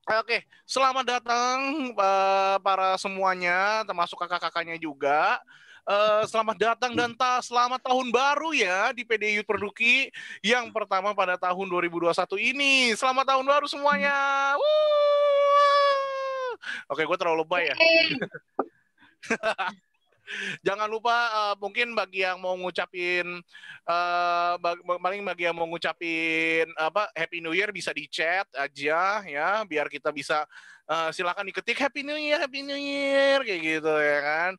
Oke, selamat datang para semuanya, termasuk kakak-kakaknya juga. Selamat datang dan selamat tahun baru ya di PD Youth Perduki yang pertama pada tahun 2021 ini. Selamat tahun baru semuanya. Wuh! Oke, gue terlalu lebay ya. Jangan lupa mungkin bagi yang mau ngucapin paling bagi yang mau ngucapin apa Happy New Year bisa di chat aja ya biar kita bisa silakan diketik Happy New Year kayak gitu ya kan.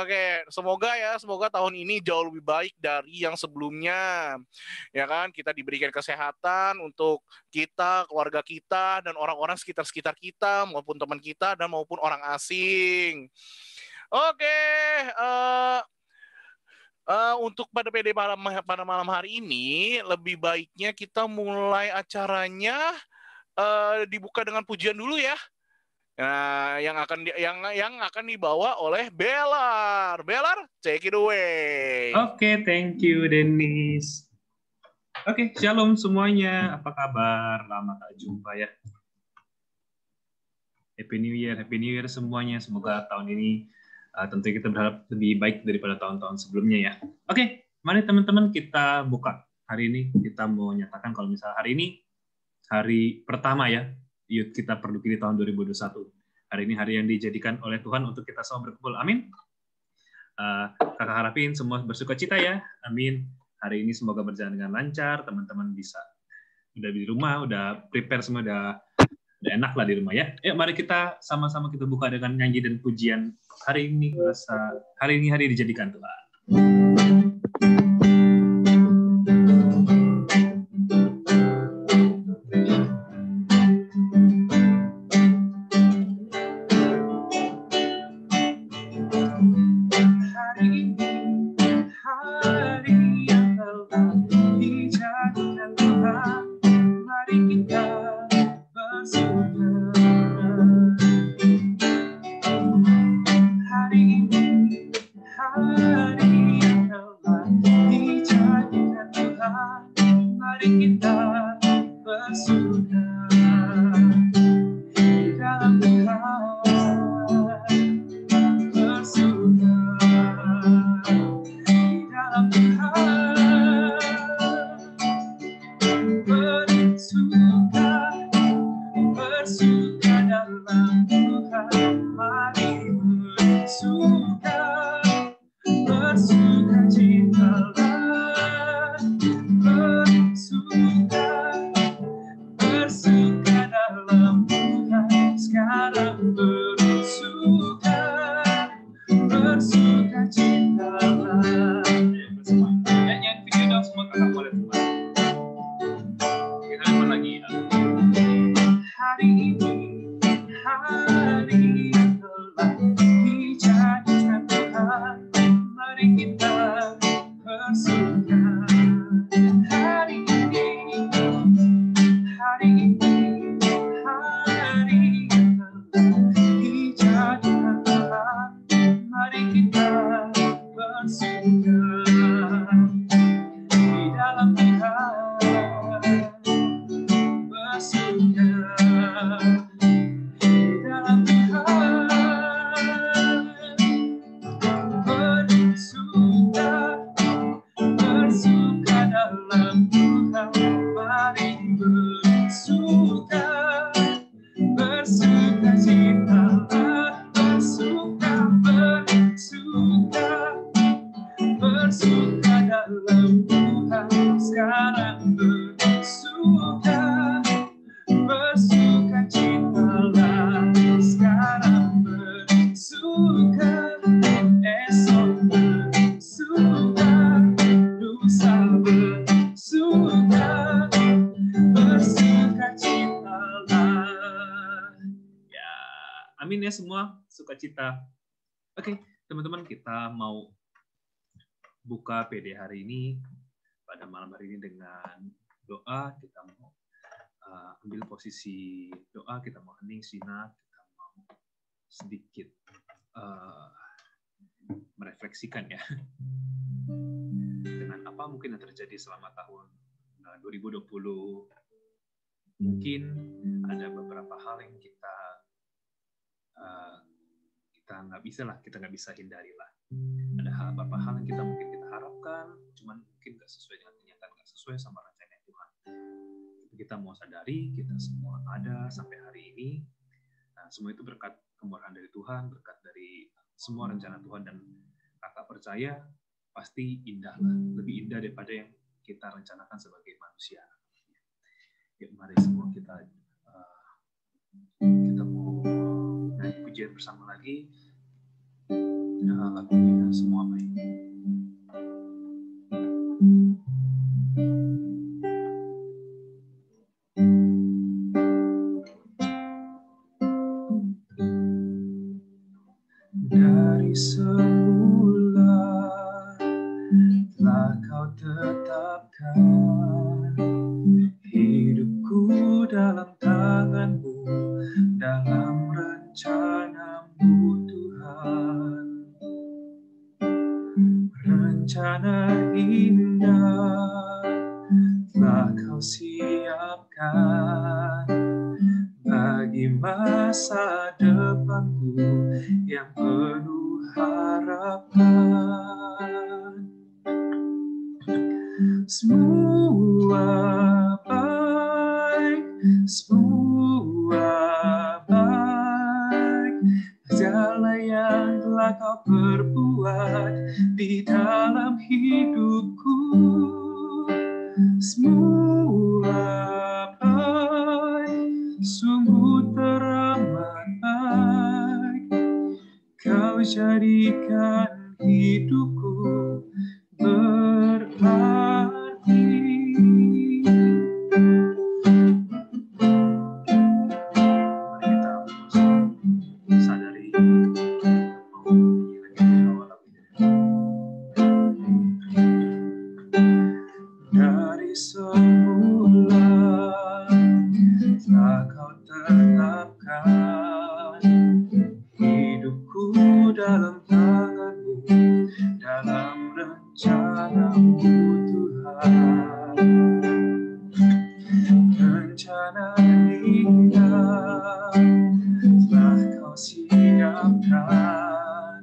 Oke, semoga tahun ini jauh lebih baik dari yang sebelumnya. Ya kan, kita diberikan kesehatan untuk kita, keluarga kita dan orang-orang sekitar kita maupun teman kita dan maupun orang asing. Oke, untuk pada malam hari ini lebih baiknya kita mulai acaranya dibuka dengan pujian dulu ya. Nah, yang akan dibawa oleh Belar. Belar, take it away. Oke, thank you Dennis. Oke, shalom semuanya. Apa kabar? Lama tak jumpa ya. Happy New Year semuanya. Semoga tahun ini tentu kita berharap lebih baik daripada tahun-tahun sebelumnya ya. Oke, mari teman-teman kita buka hari ini. Kita mau nyatakan kalau misalnya hari ini hari pertama ya, Youth kita Perduki di tahun 2021. Hari ini hari yang dijadikan oleh Tuhan untuk kita semua berkumpul. Amin. Kakak harapin semua bersuka cita ya. Amin. Hari ini semoga berjalan dengan lancar. Teman-teman bisa udah di rumah, udah prepare semua, udah enak lah di rumah ya. Yuk mari kita sama-sama kita buka dengan nyanyi dan pujian. Hari ini hari dijadikan Tuhan. Amin ya semua, sukacita. Oke, teman-teman, kita mau buka PD hari ini pada malam hari ini dengan doa. Kita mau ambil posisi doa, kita mau hening sejenak, kita mau sedikit merefleksikan ya dengan apa mungkin yang terjadi selama tahun 2020 Mungkin ada beberapa hal yang kita nggak bisa hindari lah. Ada beberapa hal yang mungkin kita harapkan, cuman mungkin nggak sesuai dengan kenyataan, nggak sesuai sama rencana Tuhan. Kita mau sadari, kita semua ada sampai hari ini. Nah, semua itu berkat kemurahan dari Tuhan, berkat dari semua rencana Tuhan, dan kakak percaya pasti indah lah, lebih indah daripada yang kita rencanakan sebagai manusia. Ya, mari semua kita mau naik pujian bersama lagi. Lagunya Semua Baik. Dari semula telah Kau tetapkan hidupku dalam tangan-Mu, dalam rencana-Mu Tuhan. Rencana indah telah Kau siapkan bagi masa depanku yang penuh harapan. Semua baik, segala yang telah Kau perbuat di dalam hidupku. Semua baik, sungguh teramat baik. Kau jadikan hidupku berarti. Dari semula telah Kau tetapkan hidupku dalam tangan-Mu, dalam rencana-Mu Tuhan. Rencana indah telah Kau siapkan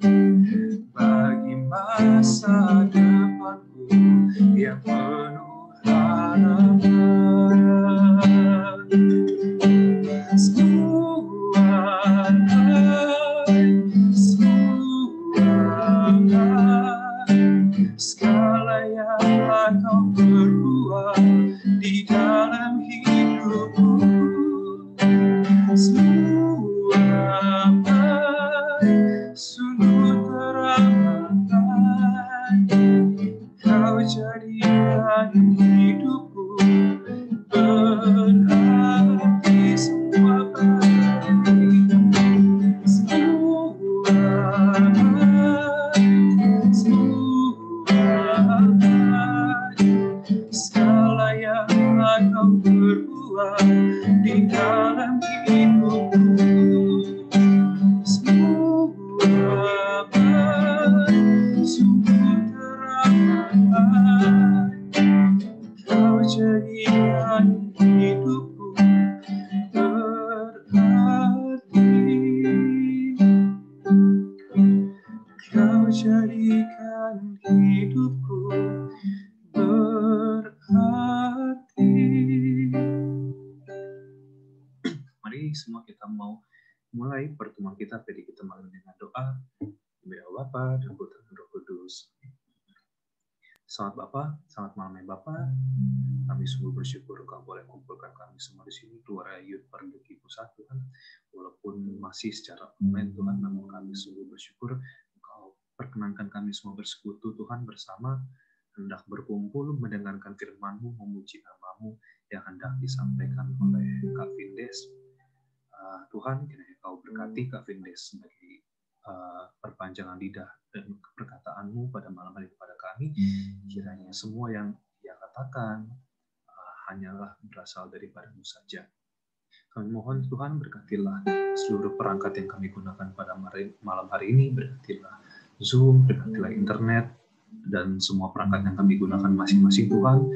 bagi masa depanku yang penuh harapan. Semua baik, segala yang telah Kau perbuat di dalam hidupku. Semua baik, sungguh teramat baik. Kau jadikan hidupku berarti. Semua baik, segala yang telah Kau perbuat di dalam hidupku. Semua baik, sungguh teramat baik. Kau jadikan hidupku berarti. Kau jadikan hidupku berarti. Mari semua kita mau mulai pertemuan kita. Tadi kita mulai dengan doa. Demi Allah Bapa dan Putra dan Roh Kudus. Selamat Bapa, selamat malam ya Bapa. Kami sungguh bersyukur Kau boleh mengumpulkan kami semua di sini, keluarga Youth Perduki Pusat Tuhan. Walaupun masih secara online Tuhan, namun kami sungguh bersyukur Kau perkenankan kami semua bersekutu Tuhan bersama, hendak berkumpul mendengarkan firman-Mu, memuji nama-Mu yang hendak disampaikan oleh Kak Vindes. Tuhan, kiranya Kau berkati Kak Vindes sebagai perpanjangan lidah dan perkataan-Mu pada malam hari kepada kami. Kiranya semua yang Ia katakan hanyalah berasal daripada-Mu saja. Kami mohon Tuhan berkatilah seluruh perangkat yang kami gunakan pada malam hari ini, berkatilah Zoom, berkatilah internet, dan semua perangkat yang kami gunakan masing-masing Tuhan.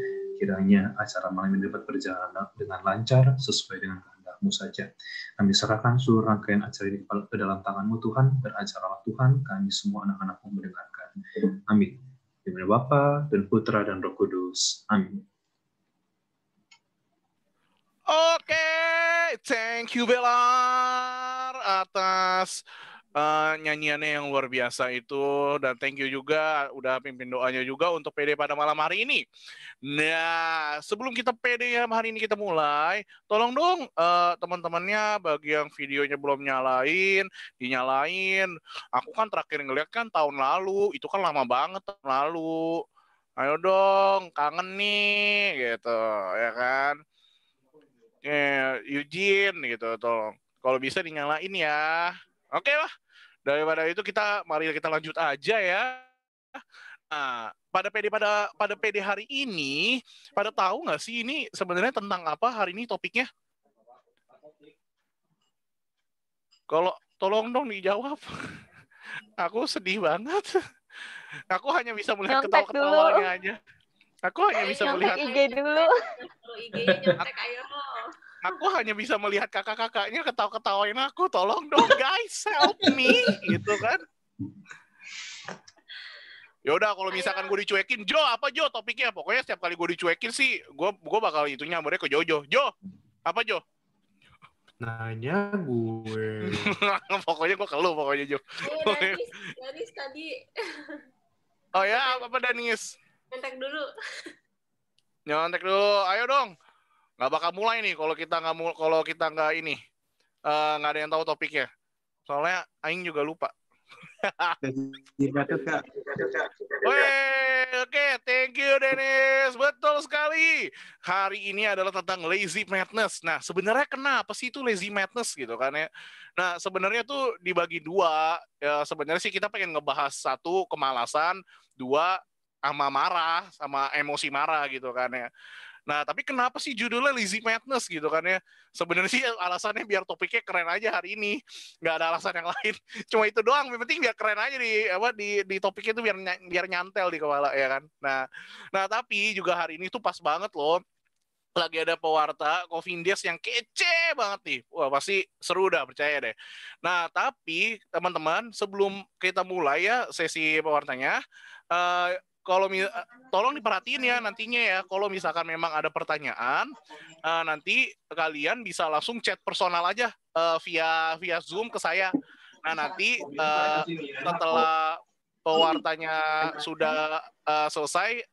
kiranya acara malam ini dapat berjalan dengan lancar sesuai dengan kehendak-Mu saja. Kami serahkan seluruh rangkaian acara ini ke dalam tangan-Mu Tuhan, beracara Tuhan, kami semua anak-anak-Mu mendengarkan. Amin. Di nama Bapa dan Putra dan Roh Kudus. Amin. Oke, thank you Belar atas nyanyiannya yang luar biasa itu, dan thank you juga udah pimpin doanya juga untuk PD pada malam hari ini. Nah, sebelum kita PD hari ini kita mulai, tolong dong teman-temannya bagi yang videonya belum dinyalain. Aku kan terakhir ngeliat kan tahun lalu, itu kan lama banget tahun lalu. Ayo dong, kangen nih gitu, ya kan? Eugene gitu, tolong. Kalau bisa dinyalain ya. Oke lah. Daripada itu mari kita lanjut aja ya. Nah, pada PD hari ini, pada tahu nggak sih ini sebenarnya tentang apa hari ini topiknya? Kalau tolong dong dijawab. Aku sedih banget. Aku hanya bisa melihat ketawa-ketawanya aja. Aku hanya bisa melihat IG dulu. IG-nya nyontek, ayo. Aku hanya bisa melihat kakak-kakaknya ketawa-ketawain aku. Tolong dong guys, help me gitu kan. Yaudah kalau misalkan gue dicuekin, Jo apa Jo topiknya? Pokoknya setiap kali gue dicuekin sih, gue bakal itu nyambernya ke Jojo. Jo, apa Jo? Nanya gue. Pokoknya gue ke lu pokoknya Jo. Danis tadi. Oh ya, apa Danis? Nyontek dulu. Nyontek dulu, ayo dong. Nggak bakal mulai nih kalau kita nggak ini nggak ada yang tahu topiknya. Soalnya Aing juga lupa. Oke, thank you Dennis. Betul sekali. Hari ini adalah tentang lazy madness. Nah, sebenarnya kenapa sih itu lazy madness gitu kan ya? Nah, sebenarnya tuh dibagi dua. Ya, sebenarnya sih kita pengen ngebahas satu kemalasan, dua sama marah, sama emosi marah gitu kan ya. Nah, tapi kenapa sih judulnya Lazy Madness gitu kan ya? Sebenarnya sih alasannya biar topiknya keren aja hari ini. Nggak ada alasan yang lain. Cuma itu doang. Yang penting biar keren aja di topiknya itu biar nyantel di kepala ya kan. Nah tapi juga hari ini tuh pas banget loh. Lagi ada pewarta Covindes yang kece banget nih. Wah, pasti seru dah, percaya deh. Nah, tapi teman-teman, sebelum kita mulai ya sesi pewartanya, tolong diperhatiin ya nantinya ya, kalau misalkan memang ada pertanyaan, nanti kalian bisa langsung chat personal aja via Zoom ke saya. Nah, nanti setelah pewartanya sudah selesai,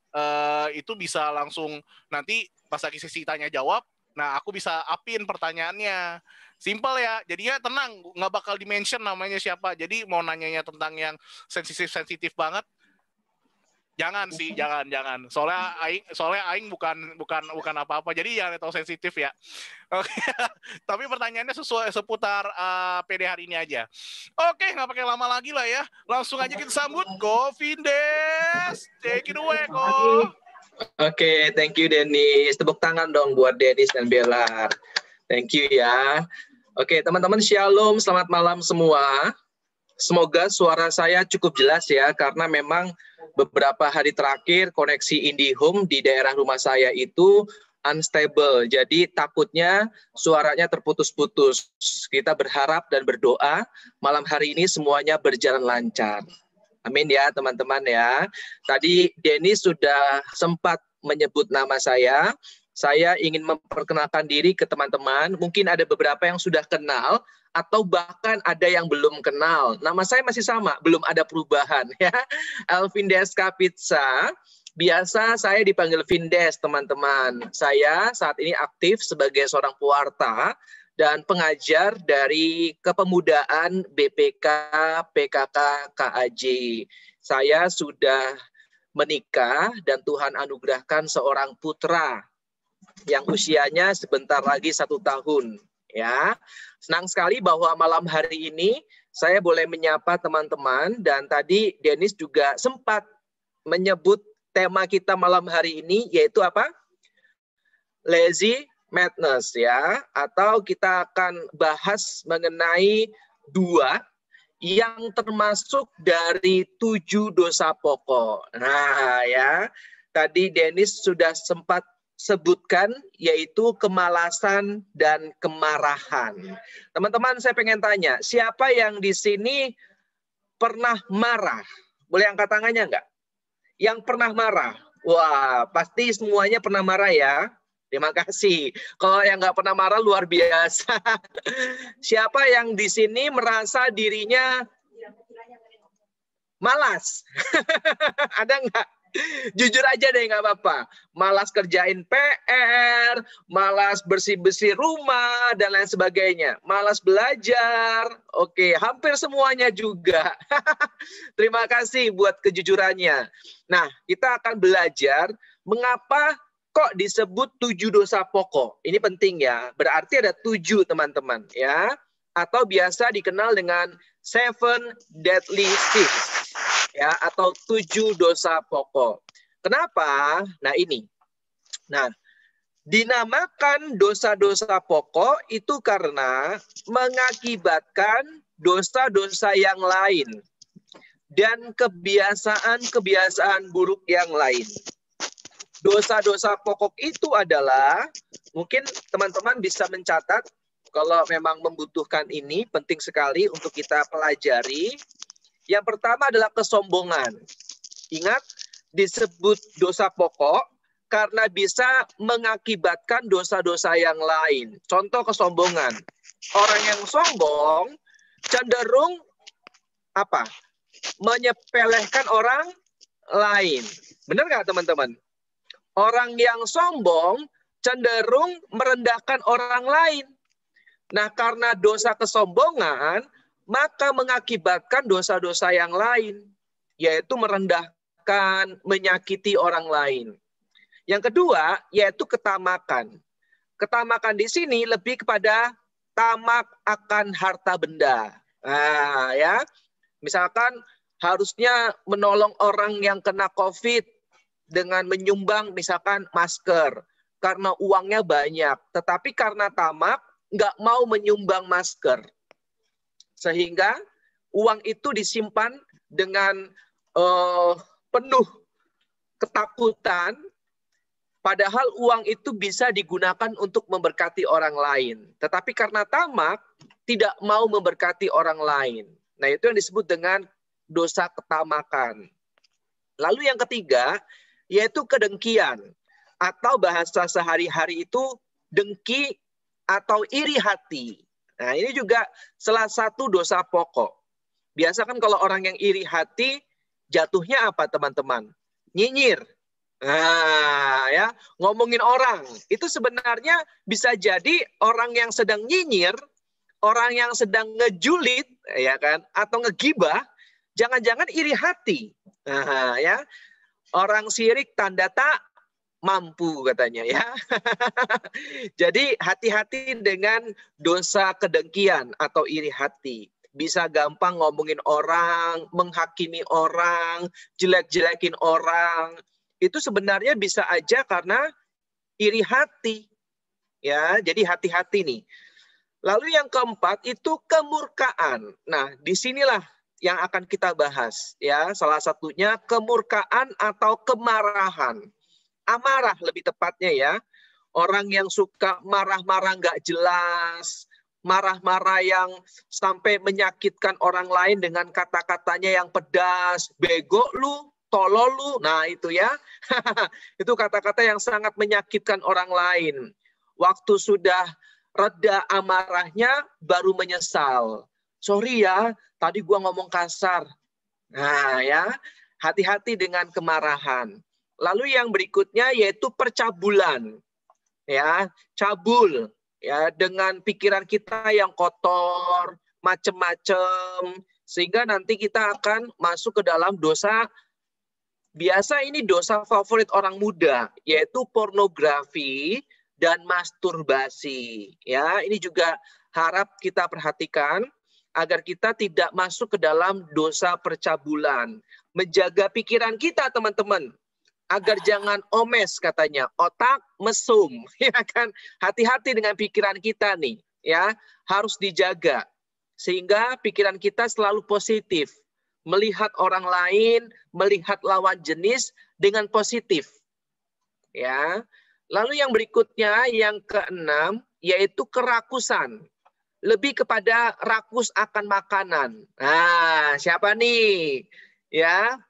itu bisa langsung nanti pas lagi sesi tanya jawab, nah aku bisa upin pertanyaannya. Simple ya, jadinya tenang, nggak bakal di-mention namanya siapa. Jadi mau nanyanya tentang yang sensitif banget, jangan sih, jangan. Soalnya aing bukan apa-apa. Jadi jangan tahu sensitif ya. Oke. Tapi pertanyaannya seputar PD hari ini aja. Oke, nggak pakai lama lagi lah ya. Langsung aja kita sambut Covindes. Take it away, Ko. Oke, thank you Dennis. Tepuk tangan dong buat Dennis dan Belar. Thank you ya. Oke, teman-teman Shalom, selamat malam semua. Semoga suara saya cukup jelas ya, karena memang beberapa hari terakhir koneksi IndiHome di daerah rumah saya itu unstable. Jadi takutnya suaranya terputus-putus. Kita berharap dan berdoa malam hari ini semuanya berjalan lancar. Amin ya teman-teman ya. Tadi Dennis sudah sempat menyebut nama saya. Saya ingin memperkenalkan diri ke teman-teman. Mungkin ada beberapa yang sudah kenal atau bahkan ada yang belum kenal. Nama saya masih sama, belum ada perubahan ya. Elvindes Kapitsa. Biasa saya dipanggil Vindes teman-teman. Saya saat ini aktif sebagai seorang pewarta dan pengajar dari Kepemudaan BPK PKK KAJ. Saya sudah menikah dan Tuhan anugerahkan seorang putra yang usianya sebentar lagi 1 tahun. Ya, senang sekali bahwa malam hari ini saya boleh menyapa teman-teman, dan tadi Dennis juga sempat menyebut tema kita malam hari ini yaitu apa? Lazy Madness ya, atau kita akan bahas mengenai 2 yang termasuk dari 7 dosa pokok. Nah ya, tadi Dennis sudah sempat sebutkan, yaitu kemalasan dan kemarahan. Teman-teman, saya pengen tanya, siapa yang di sini pernah marah? Boleh angkat tangannya nggak? Yang pernah marah? Wah, pasti semuanya pernah marah ya. Terima kasih. Kalau yang nggak pernah marah luar biasa. Siapa yang di sini merasa dirinya malas? Ada nggak? Jujur aja deh, nggak apa-apa. Malas kerjain PR, malas bersih-bersih rumah, dan lain sebagainya. Malas belajar. Oke, hampir semuanya juga. Terima kasih buat kejujurannya. Nah, kita akan belajar mengapa kok disebut 7 dosa pokok. Ini penting ya. Berarti ada 7, teman-teman, ya. Atau biasa dikenal dengan 7 deadly sins, ya, atau 7 dosa pokok. Kenapa? Nah, ini. Nah, dinamakan dosa-dosa pokok itu karena mengakibatkan dosa-dosa yang lain dan kebiasaan-kebiasaan buruk yang lain. Dosa-dosa pokok itu adalah, mungkin teman-teman bisa mencatat, kalau memang membutuhkan ini, penting sekali untuk kita pelajari. Yang pertama adalah kesombongan. Ingat, disebut dosa pokok karena bisa mengakibatkan dosa-dosa yang lain. Contoh kesombongan. Orang yang sombong cenderung apa? Menyepelekan orang lain. Benar nggak, teman-teman? Orang yang sombong cenderung merendahkan orang lain. Nah, karena dosa kesombongan, maka mengakibatkan dosa-dosa yang lain, yaitu merendahkan, menyakiti orang lain. Yang kedua, yaitu ketamakan. Ketamakan di sini lebih kepada tamak akan harta benda. Nah, ya. Misalkan harusnya menolong orang yang kena COVID dengan menyumbang misalkan masker karena uangnya banyak, tetapi karena tamak nggak mau menyumbang masker, sehingga uang itu disimpan dengan penuh ketakutan, padahal uang itu bisa digunakan untuk memberkati orang lain, tetapi karena tamak tidak mau memberkati orang lain. Nah, itu yang disebut dengan dosa ketamakan. Lalu yang ketiga, yaitu kedengkian, atau bahasa sehari-hari itu dengki atau iri hati. Nah, ini juga salah satu dosa pokok. Biasa kan kalau orang yang iri hati, jatuhnya apa, teman-teman? Nyinyir. Nah, ya, ngomongin orang. Itu sebenarnya bisa jadi orang yang sedang nyinyir, orang yang sedang ngejulit, ya kan, atau ngegibah, jangan-jangan iri hati. Nah, ya. Orang sirik tanda tak mampu, katanya, ya. Jadi hati-hati dengan dosa kedengkian atau iri hati. Bisa gampang ngomongin orang, menghakimi orang, jelek-jelekin orang. Itu sebenarnya bisa aja karena iri hati. Ya, jadi hati-hati nih. Lalu yang keempat itu kemurkaan. Nah, disinilah yang akan kita bahas, ya. Salah satunya kemurkaan atau kemarahan. Amarah lebih tepatnya, ya. Orang yang suka marah-marah nggak jelas, marah-marah yang sampai menyakitkan orang lain dengan kata-katanya yang pedas, bego lu, tolol lu. Nah, itu ya. Itu kata-kata yang sangat menyakitkan orang lain. Waktu sudah reda amarahnya baru menyesal. Sorry ya, tadi gua ngomong kasar. Nah, ya, hati-hati dengan kemarahan. Lalu yang berikutnya yaitu percabulan. Ya, cabul, ya, dengan pikiran kita yang kotor, macem-macem, sehingga nanti kita akan masuk ke dalam dosa. Biasa ini dosa favorit orang muda, yaitu pornografi dan masturbasi. Ya, ini juga harap kita perhatikan agar kita tidak masuk ke dalam dosa percabulan. Menjaga pikiran kita, teman-teman, agar jangan omes, katanya, otak mesum, ya kan? Hati-hati dengan pikiran kita nih, ya, harus dijaga sehingga pikiran kita selalu positif, melihat orang lain, melihat lawan jenis dengan positif, ya. Lalu yang berikutnya, yang keenam, yaitu kerakusan. Lebih kepada rakus akan makanan. Nah, siapa nih? Ya,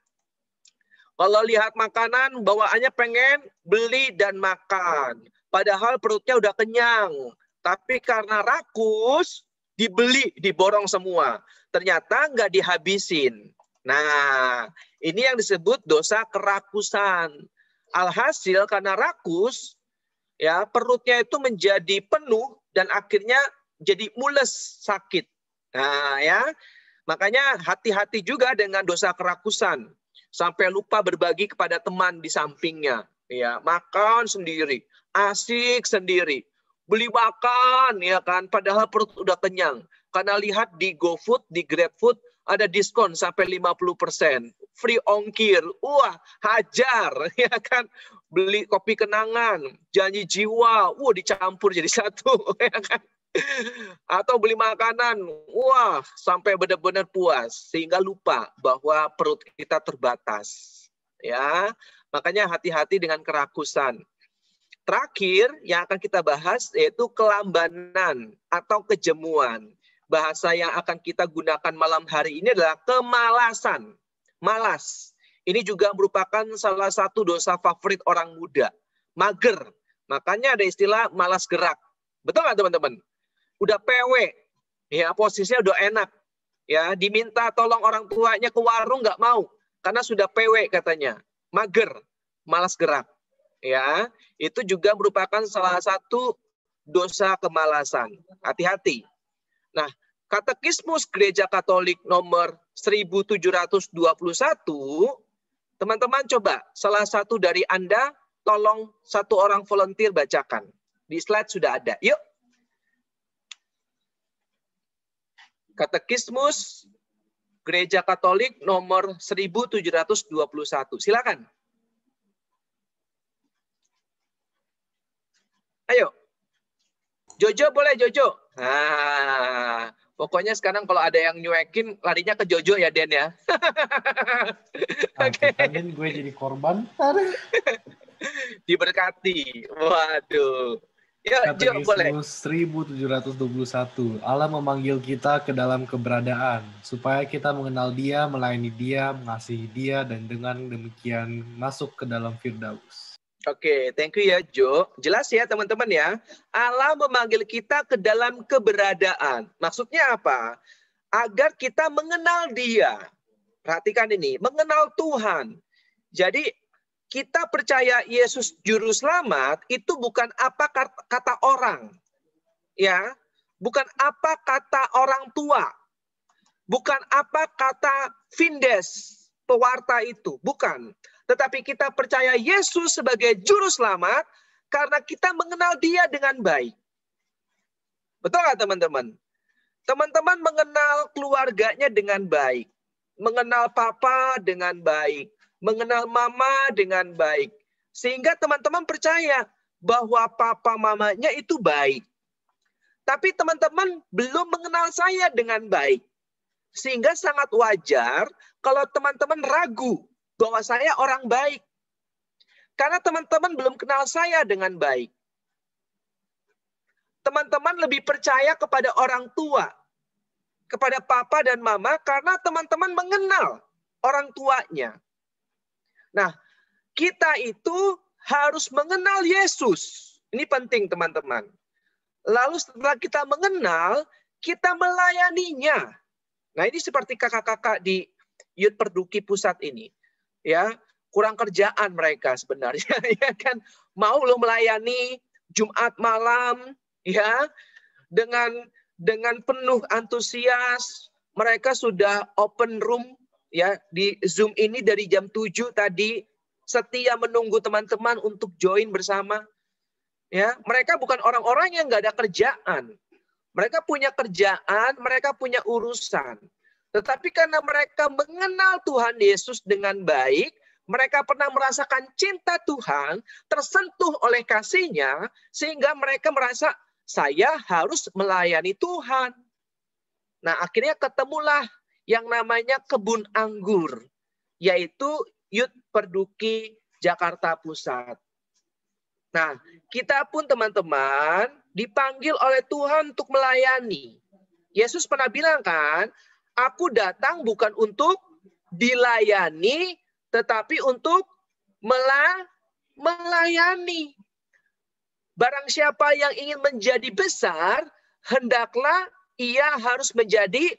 kalau lihat makanan, bawaannya pengen beli dan makan. Padahal perutnya udah kenyang. Tapi karena rakus, dibeli, diborong semua. Ternyata nggak dihabisin. Nah, ini yang disebut dosa kerakusan. Alhasil karena rakus, ya perutnya itu menjadi penuh dan akhirnya jadi mules, sakit. Nah, ya, makanya hati-hati juga dengan dosa kerakusan. Sampai lupa berbagi kepada teman di sampingnya. Ya, makan sendiri, asik sendiri, beli makan, ya kan, padahal perut udah kenyang. Karena lihat di GoFood, di GrabFood, ada diskon sampai 50%. Free ongkir. Wah, hajar, ya kan. Beli kopi kenangan, janji jiwa, dicampur jadi satu, ya kan. Atau beli makanan, wah, sampai benar-benar puas sehingga lupa bahwa perut kita terbatas. Ya, makanya hati-hati dengan kerakusan. Terakhir yang akan kita bahas yaitu kelambanan atau kejemuan. Bahasa yang akan kita gunakan malam hari ini adalah kemalasan. Malas. Ini juga merupakan salah satu dosa favorit orang muda. Mager. Makanya ada istilah malas gerak. Betul nggak teman-teman? Udah PW, ya posisinya udah enak, ya diminta tolong orang tuanya ke warung nggak mau karena sudah PW katanya, mager, malas gerak, ya itu juga merupakan salah satu dosa kemalasan. Hati-hati. Nah, Katekismus Gereja Katolik nomor 1721, teman-teman coba salah satu dari Anda tolong satu orang volunteer bacakan. Di slide sudah ada. Yuk. Katekismus Gereja Katolik nomor 1721. Silakan. Ayo. Jojo boleh, Jojo. Nah, pokoknya sekarang kalau ada yang nyuekin, larinya ke Jojo ya, Den ya. Oke. Den, gue jadi korban. Diberkati. Waduh. Ya, Jo, boleh. Katekismus 1721. Allah memanggil kita ke dalam keberadaan, supaya kita mengenal Dia, melayani Dia, mengasihi Dia, dan dengan demikian masuk ke dalam Firdaus. Oke, thank you ya, Jo. Jelas ya, teman-teman ya. Allah memanggil kita ke dalam keberadaan. Maksudnya apa? Agar kita mengenal Dia. Perhatikan ini, mengenal Tuhan. Jadi, kita percaya Yesus Juru Selamat itu bukan apa kata orang. Ya, bukan apa kata orang tua. Bukan apa kata Vindes, pewarta itu. Bukan. Tetapi kita percaya Yesus sebagai Juru Selamat karena kita mengenal Dia dengan baik. Betul nggak teman-teman? Teman-teman mengenal keluarganya dengan baik. Mengenal papa dengan baik. Mengenal mama dengan baik. Sehingga teman-teman percaya bahwa papa mamanya itu baik. Tapi teman-teman belum mengenal saya dengan baik. Sehingga sangat wajar kalau teman-teman ragu bahwa saya orang baik. Karena teman-teman belum kenal saya dengan baik. Teman-teman lebih percaya kepada orang tua. Kepada papa dan mama karena teman-teman mengenal orang tuanya. Nah, kita itu harus mengenal Yesus. Ini penting teman-teman. Lalu setelah kita mengenal, kita melayaninya. Nah, ini seperti kakak-kakak di Youth Perduki Pusat ini. Ya, kurang kerjaan mereka sebenarnya. Ya kan, mau lo melayani Jumat malam, ya, dengan penuh antusias. Mereka sudah open room. Ya, di Zoom ini dari jam 7 tadi setia menunggu teman-teman untuk join bersama. Ya, mereka bukan orang-orang yang nggak ada kerjaan. Mereka punya kerjaan, mereka punya urusan. Tetapi karena mereka mengenal Tuhan Yesus dengan baik, mereka pernah merasakan cinta Tuhan, tersentuh oleh kasih-Nya, sehingga mereka merasa saya harus melayani Tuhan. Nah, akhirnya ketemulah yang namanya kebun anggur, yaitu Youth Perduki Jakarta Pusat. Nah, kita pun teman-teman dipanggil oleh Tuhan untuk melayani. Yesus pernah bilang kan, aku datang bukan untuk dilayani, tetapi untuk melayani. Barang siapa yang ingin menjadi besar, hendaklah ia harus menjadi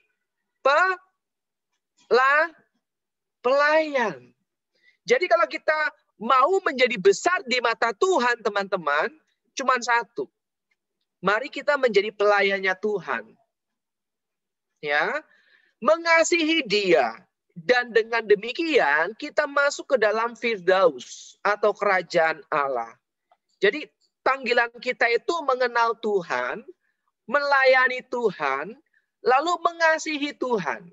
pelayan. Jadi kalau kita mau menjadi besar di mata Tuhan, teman-teman, cuma satu. Mari kita menjadi pelayannya Tuhan. Ya, mengasihi Dia. Dan dengan demikian kita masuk ke dalam Firdaus atau kerajaan Allah. Jadi panggilan kita itu mengenal Tuhan, melayani Tuhan, lalu mengasihi Tuhan.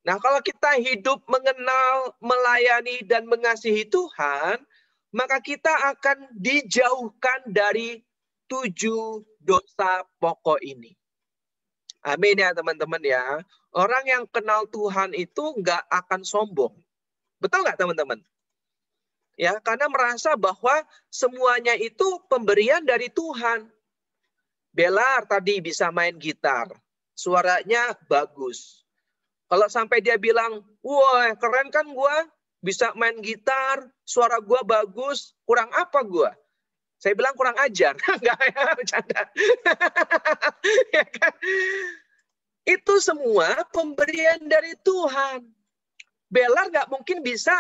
Nah, kalau kita hidup mengenal, melayani, dan mengasihi Tuhan, maka kita akan dijauhkan dari 7 dosa pokok ini. Amin ya teman-teman ya. Orang yang kenal Tuhan itu nggak akan sombong. Betul nggak teman-teman? Ya, karena merasa bahwa semuanya itu pemberian dari Tuhan. Belar tadi bisa main gitar. Suaranya bagus. Kalau sampai dia bilang, wah keren kan gua, bisa main gitar, suara gua bagus, kurang apa gua? Saya bilang kurang ajar. Enggak ya, bercanda. Ya kan? Itu semua pemberian dari Tuhan. Belar nggak mungkin bisa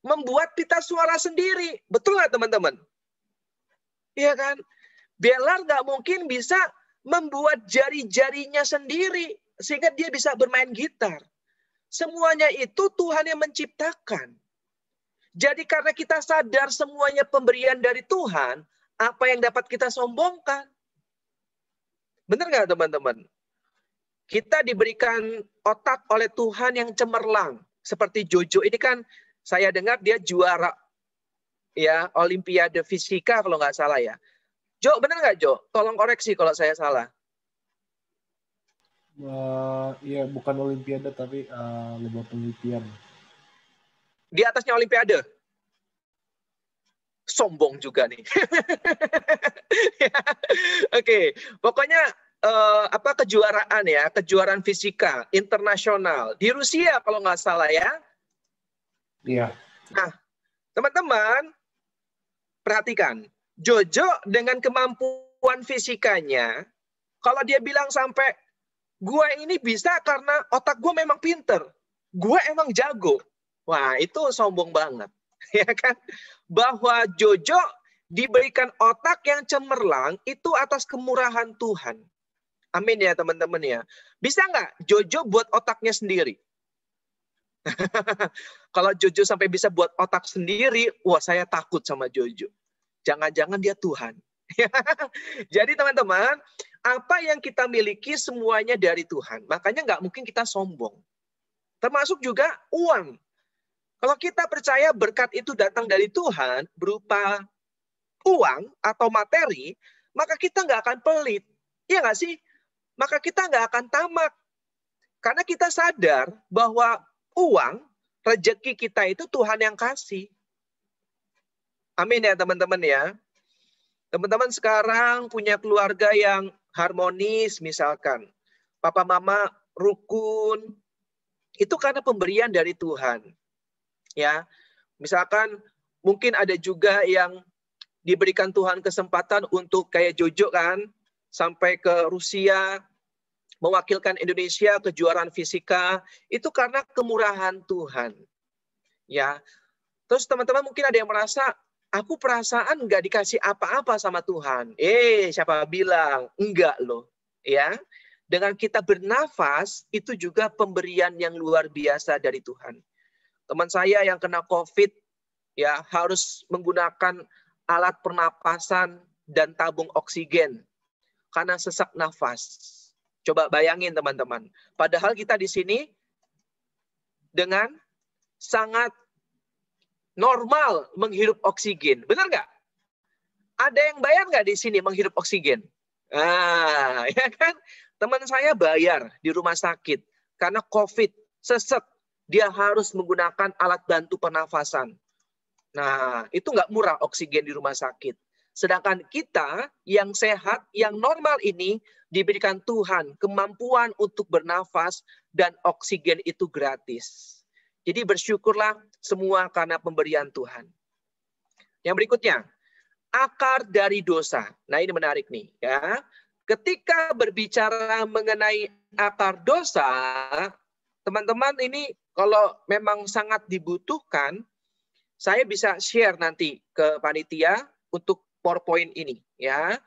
membuat pita suara sendiri. Betul nggak teman-teman? Iya kan? Belar nggak mungkin bisa membuat jari-jarinya sendiri sehingga dia bisa bermain gitar. Semuanya itu Tuhan yang menciptakan. Jadi karena kita sadar semuanya pemberian dari Tuhan, apa yang dapat kita sombongkan? Benar nggak teman-teman? Kita diberikan otak oleh Tuhan yang cemerlang. Seperti Jojo ini kan saya dengar dia juara ya Olimpiade Fisika kalau nggak salah ya. Jo, benar nggak Jo? Tolong koreksi kalau saya salah. Iya, bukan Olimpiade tapi lomba penelitian. Di atasnya Olimpiade. Sombong juga nih. Oke, pokoknya kejuaraan ya, kejuaraan fisika internasional di Rusia kalau nggak salah ya. Iya. Nah, teman-teman perhatikan, Jojo dengan kemampuan fisikanya, kalau dia bilang sampai gue ini bisa karena otak gue memang pinter, gue emang jago, wah itu sombong banget, ya kan? Bahwa Jojo diberikan otak yang cemerlang itu atas kemurahan Tuhan. Amin ya teman-teman ya. Bisa nggak Jojo buat otaknya sendiri? Kalau Jojo sampai bisa buat otak sendiri, wah saya takut sama Jojo. Jangan-jangan dia Tuhan. Jadi teman-teman, apa yang kita miliki semuanya dari Tuhan. Makanya nggak mungkin kita sombong. Termasuk juga uang. Kalau kita percaya berkat itu datang dari Tuhan, berupa uang atau materi, maka kita nggak akan pelit. Iya nggak sih? Maka kita nggak akan tamak. Karena kita sadar bahwa uang, rezeki kita itu Tuhan yang kasih. Amin ya teman-teman ya. Teman-teman sekarang punya keluarga yang harmonis misalkan. Papa mama rukun. Itu karena pemberian dari Tuhan. Ya. Misalkan mungkin ada juga yang diberikan Tuhan kesempatan untuk kayak Jojo kan. Sampai ke Rusia, mewakilkan Indonesia kejuaraan fisika, itu karena kemurahan Tuhan. Ya, terus teman-teman mungkin ada yang merasa, aku perasaan nggak dikasih apa-apa sama Tuhan. Siapa bilang? Enggak loh. Ya, dengan kita bernafas, itu juga pemberian yang luar biasa dari Tuhan. Teman saya yang kena COVID, ya harus menggunakan alat pernapasan dan tabung oksigen. Karena sesak nafas. Coba bayangin teman-teman. Padahal kita di sini dengan sangat normal menghirup oksigen. Benar nggak? Ada yang bayar nggak di sini menghirup oksigen? Ya kan? Teman saya bayar di rumah sakit. Karena COVID, sesek. Dia harus menggunakan alat bantu pernafasan. Nah, itu nggak murah oksigen di rumah sakit. Sedangkan kita yang sehat, yang normal ini diberikan Tuhan kemampuan untuk bernafas dan oksigen itu gratis. Jadi bersyukurlah semua karena pemberian Tuhan. Yang berikutnya, akar dari dosa. Nah, ini menarik nih ya. Ketika berbicara mengenai akar dosa, teman-teman ini kalau memang sangat dibutuhkan, saya bisa share nanti ke panitia untuk PowerPoint ini ya,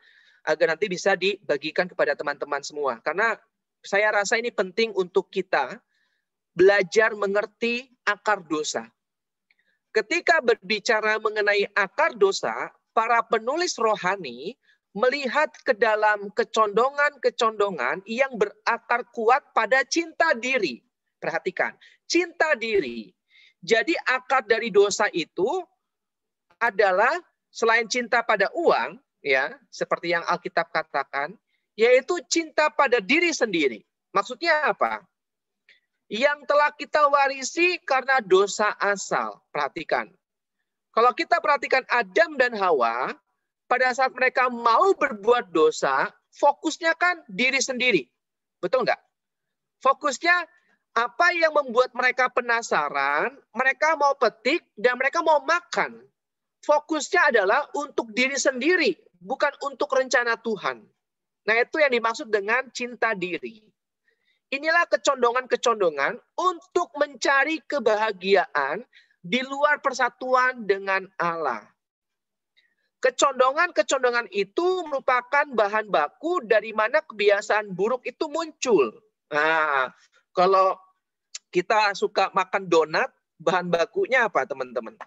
agar nanti bisa dibagikan kepada teman-teman semua. Karena saya rasa ini penting untuk kita belajar mengerti akar dosa. Ketika berbicara mengenai akar dosa, para penulis rohani melihat ke dalam kecondongan-kecondongan yang berakar kuat pada cinta diri. Perhatikan, cinta diri. Jadi akar dari dosa itu adalah selain cinta pada uang, ya, seperti yang Alkitab katakan, yaitu cinta pada diri sendiri. Maksudnya apa? Yang telah kita warisi karena dosa asal. Perhatikan. Kalau kita perhatikan Adam dan Hawa, pada saat mereka mau berbuat dosa, fokusnya kan diri sendiri. Betul nggak? Fokusnya apa yang membuat mereka penasaran, mereka mau petik, dan mereka mau makan. Fokusnya adalah untuk diri sendiri, bukan untuk rencana Tuhan. Nah, itu yang dimaksud dengan cinta diri. Inilah kecondongan-kecondongan untuk mencari kebahagiaan di luar persatuan dengan Allah. Kecondongan-kecondongan itu merupakan bahan baku dari mana kebiasaan buruk itu muncul. Nah, kalau kita suka makan donat, bahan bakunya apa teman-teman?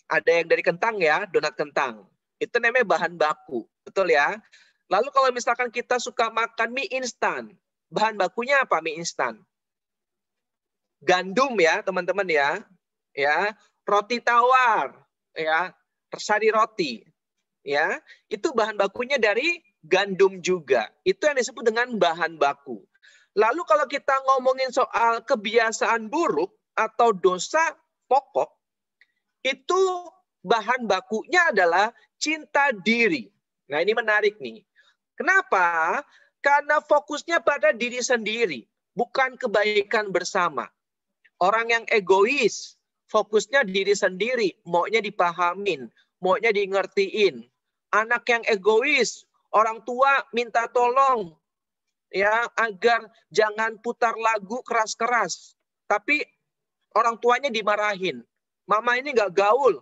Ada yang dari kentang ya, donat kentang. Itu namanya bahan baku, betul ya? Lalu kalau misalkan kita suka makan mie instan, bahan bakunya apa mie instan? Gandum ya teman-teman ya. Ya, roti tawar, ya, sari roti. Ya, itu bahan bakunya dari gandum juga. Itu yang disebut dengan bahan baku. Lalu kalau kita ngomongin soal kebiasaan buruk atau dosa pokok, itu bahan bakunya adalah cinta diri. Nah, ini menarik nih. Kenapa? Karena fokusnya pada diri sendiri, bukan kebaikan bersama. Orang yang egois, fokusnya diri sendiri, maunya dipahamin, maunya di ngertiin. Anak yang egois, orang tua minta tolong, ya, agar jangan putar lagu keras-keras. Tapi orang tuanya dimarahin. Mama ini nggak gaul.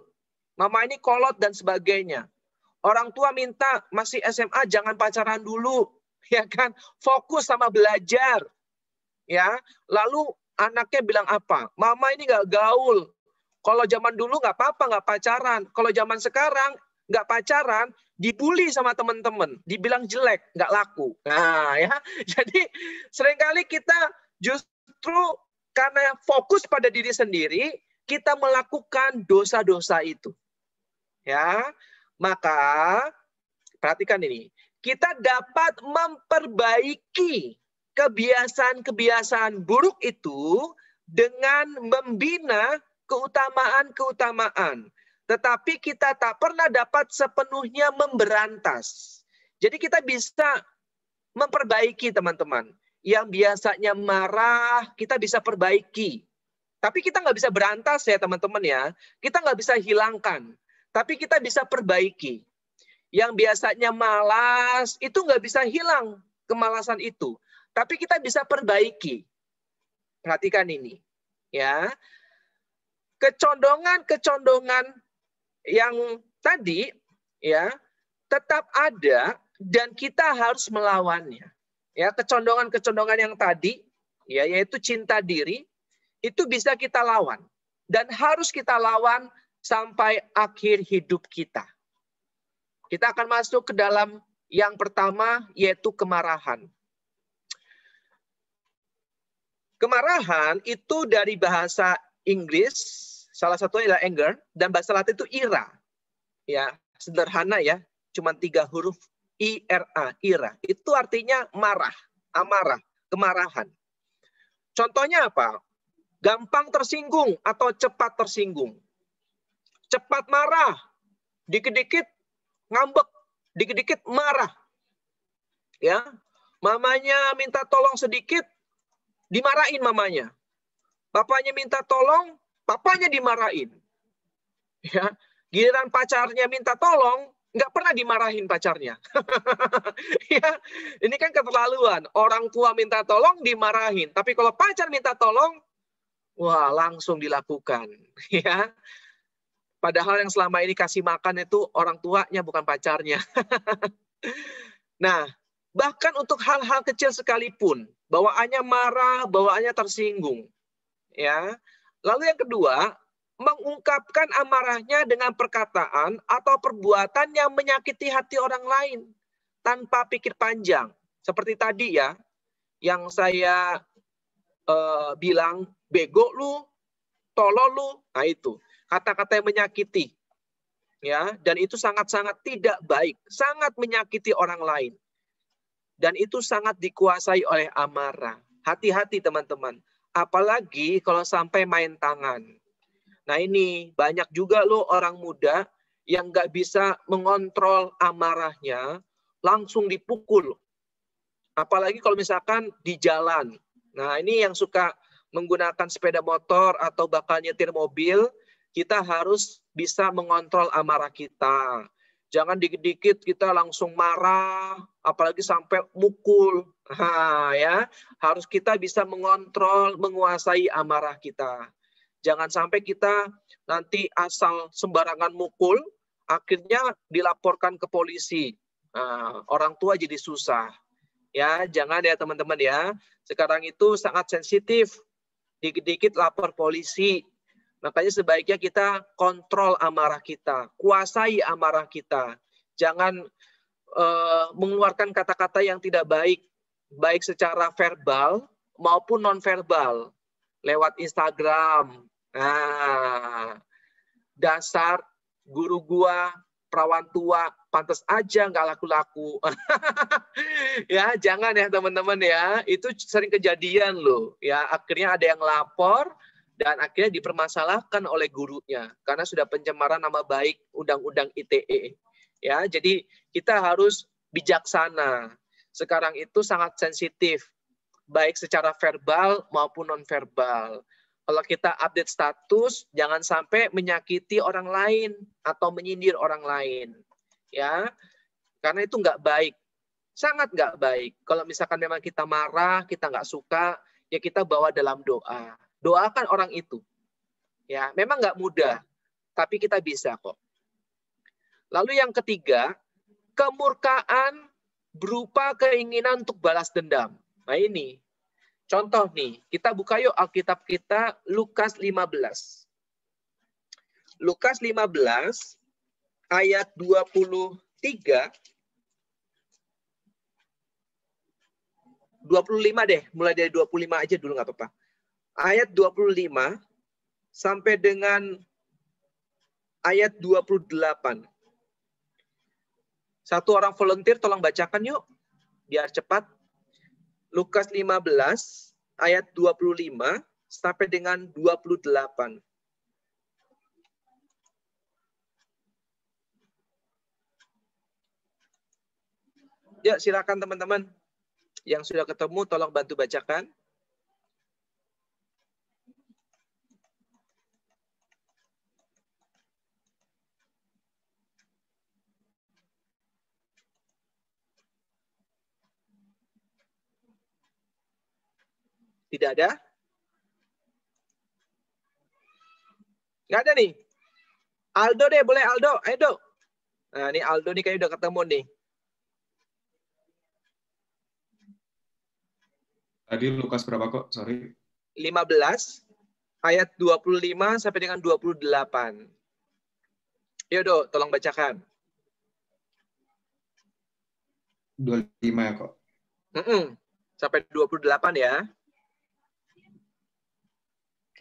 Mama ini kolot dan sebagainya. Orang tua minta masih SMA jangan pacaran dulu. Ya kan? Fokus sama belajar. Ya. Lalu anaknya bilang apa? Mama ini nggak gaul. Kalau zaman dulu nggak apa-apa, nggak pacaran. Kalau zaman sekarang nggak pacaran, dibully sama teman-teman, dibilang jelek, nggak laku. Nah, ya, jadi seringkali kita justru karena fokus pada diri sendiri, kita melakukan dosa-dosa itu. Ya, maka perhatikan ini, kita dapat memperbaiki kebiasaan-kebiasaan buruk itu dengan membina keutamaan-keutamaan. Tetapi kita tak pernah dapat sepenuhnya memberantas. Jadi kita bisa memperbaiki teman-teman. Yang biasanya marah, kita bisa perbaiki. Tapi kita nggak bisa berantas ya teman-teman ya. Kita nggak bisa hilangkan. Tapi kita bisa perbaiki. Yang biasanya malas, itu nggak bisa hilang kemalasan itu. Tapi kita bisa perbaiki. Perhatikan ini. Ya. Kecondongan-kecondongan yang tadi ya tetap ada dan kita harus melawannya. Ya, kecondongan-kecondongan yang tadi ya yaitu cinta diri itu bisa kita lawan dan harus kita lawan sampai akhir hidup kita. Kita akan masuk ke dalam yang pertama yaitu kemarahan. Kemarahan itu dari bahasa Inggris salah satunya adalah anger, dan bahasa Latin itu ira. Ya, sederhana ya, cuma 3 huruf I-R-A, ira. Itu artinya marah, amarah, kemarahan. Contohnya apa? Gampang tersinggung atau cepat tersinggung. cepat marah, dikit-dikit ngambek, dikit-dikit marah. Ya, mamanya minta tolong sedikit, dimarahin mamanya. Bapaknya minta tolong, papanya dimarahin. Ya, giliran pacarnya minta tolong, nggak pernah dimarahin pacarnya. Ya, ini kan keterlaluan. Orang tua minta tolong dimarahin, tapi kalau pacar minta tolong, wah langsung dilakukan. Ya, padahal yang selama ini kasih makan itu orang tuanya bukan pacarnya. Nah, bahkan untuk hal-hal kecil sekalipun, bawaannya marah, bawaannya tersinggung. Ya. Lalu yang kedua, mengungkapkan amarahnya dengan perkataan atau perbuatan yang menyakiti hati orang lain tanpa pikir panjang. Seperti tadi ya, yang saya bilang, bego lu, tolol lu, nah itu kata-kata yang menyakiti. Ya, dan itu sangat-sangat tidak baik, sangat menyakiti orang lain. Dan itu sangat dikuasai oleh amarah. Hati-hati teman-teman. Apalagi kalau sampai main tangan. Nah ini banyak juga loh orang muda yang nggak bisa mengontrol amarahnya, langsung dipukul. Apalagi kalau misalkan di jalan. Nah ini yang suka menggunakan sepeda motor atau bakal nyetir mobil, kita harus bisa mengontrol amarah kita. Jangan dikit-dikit kita langsung marah, apalagi sampai mukul. Nah, ya, harus kita bisa mengontrol, menguasai amarah kita. Jangan sampai kita nanti asal sembarangan mukul, akhirnya dilaporkan ke polisi. Nah, orang tua jadi susah. Ya, jangan ya teman-teman ya. Sekarang itu sangat sensitif. Dikit-dikit lapor polisi. Makanya sebaiknya kita kontrol amarah kita, kuasai amarah kita. Jangan mengeluarkan kata-kata yang tidak baik, baik secara verbal maupun non-verbal, lewat Instagram. Nah, dasar guru gua, perawan tua, pantas aja nggak laku-laku. Ya, jangan ya teman-teman ya. Itu sering kejadian loh. Ya, akhirnya ada yang lapor, dan akhirnya dipermasalahkan oleh gurunya karena sudah pencemaran nama baik Undang-Undang ITE. Ya, jadi kita harus bijaksana. Sekarang itu sangat sensitif, baik secara verbal maupun non-verbal. Kalau kita update status, jangan sampai menyakiti orang lain atau menyindir orang lain. Ya, karena itu nggak baik, sangat nggak baik. Kalau misalkan memang kita marah, kita nggak suka, ya kita bawa dalam doa. Doakan orang itu. Ya, memang nggak mudah, tapi kita bisa kok. Lalu yang ketiga, kemurkaan berupa keinginan untuk balas dendam. Nah ini, contoh nih, kita buka yuk Alkitab kita, Lukas 15. Lukas 15, ayat 23, 25 deh, mulai dari 25 aja dulu nggak apa-apa. Ayat 25 sampai dengan ayat 28. Satu orang volunteer tolong bacakan yuk, biar cepat. Lukas 15 ayat 25 sampai dengan 28. Ya, silakan teman-teman. Yang sudah ketemu tolong bantu bacakan. Tidak ada? Nggak ada nih. Aldo deh, boleh Aldo. Ayo, Do. Nah, ini Aldo nih kayaknya udah ketemu nih. Tadi Lukas berapa kok? Sorry. 15 ayat 25 sampai dengan 28. Ayo, Do, tolong bacakan. 25 ya kok. Sampai 28 ya.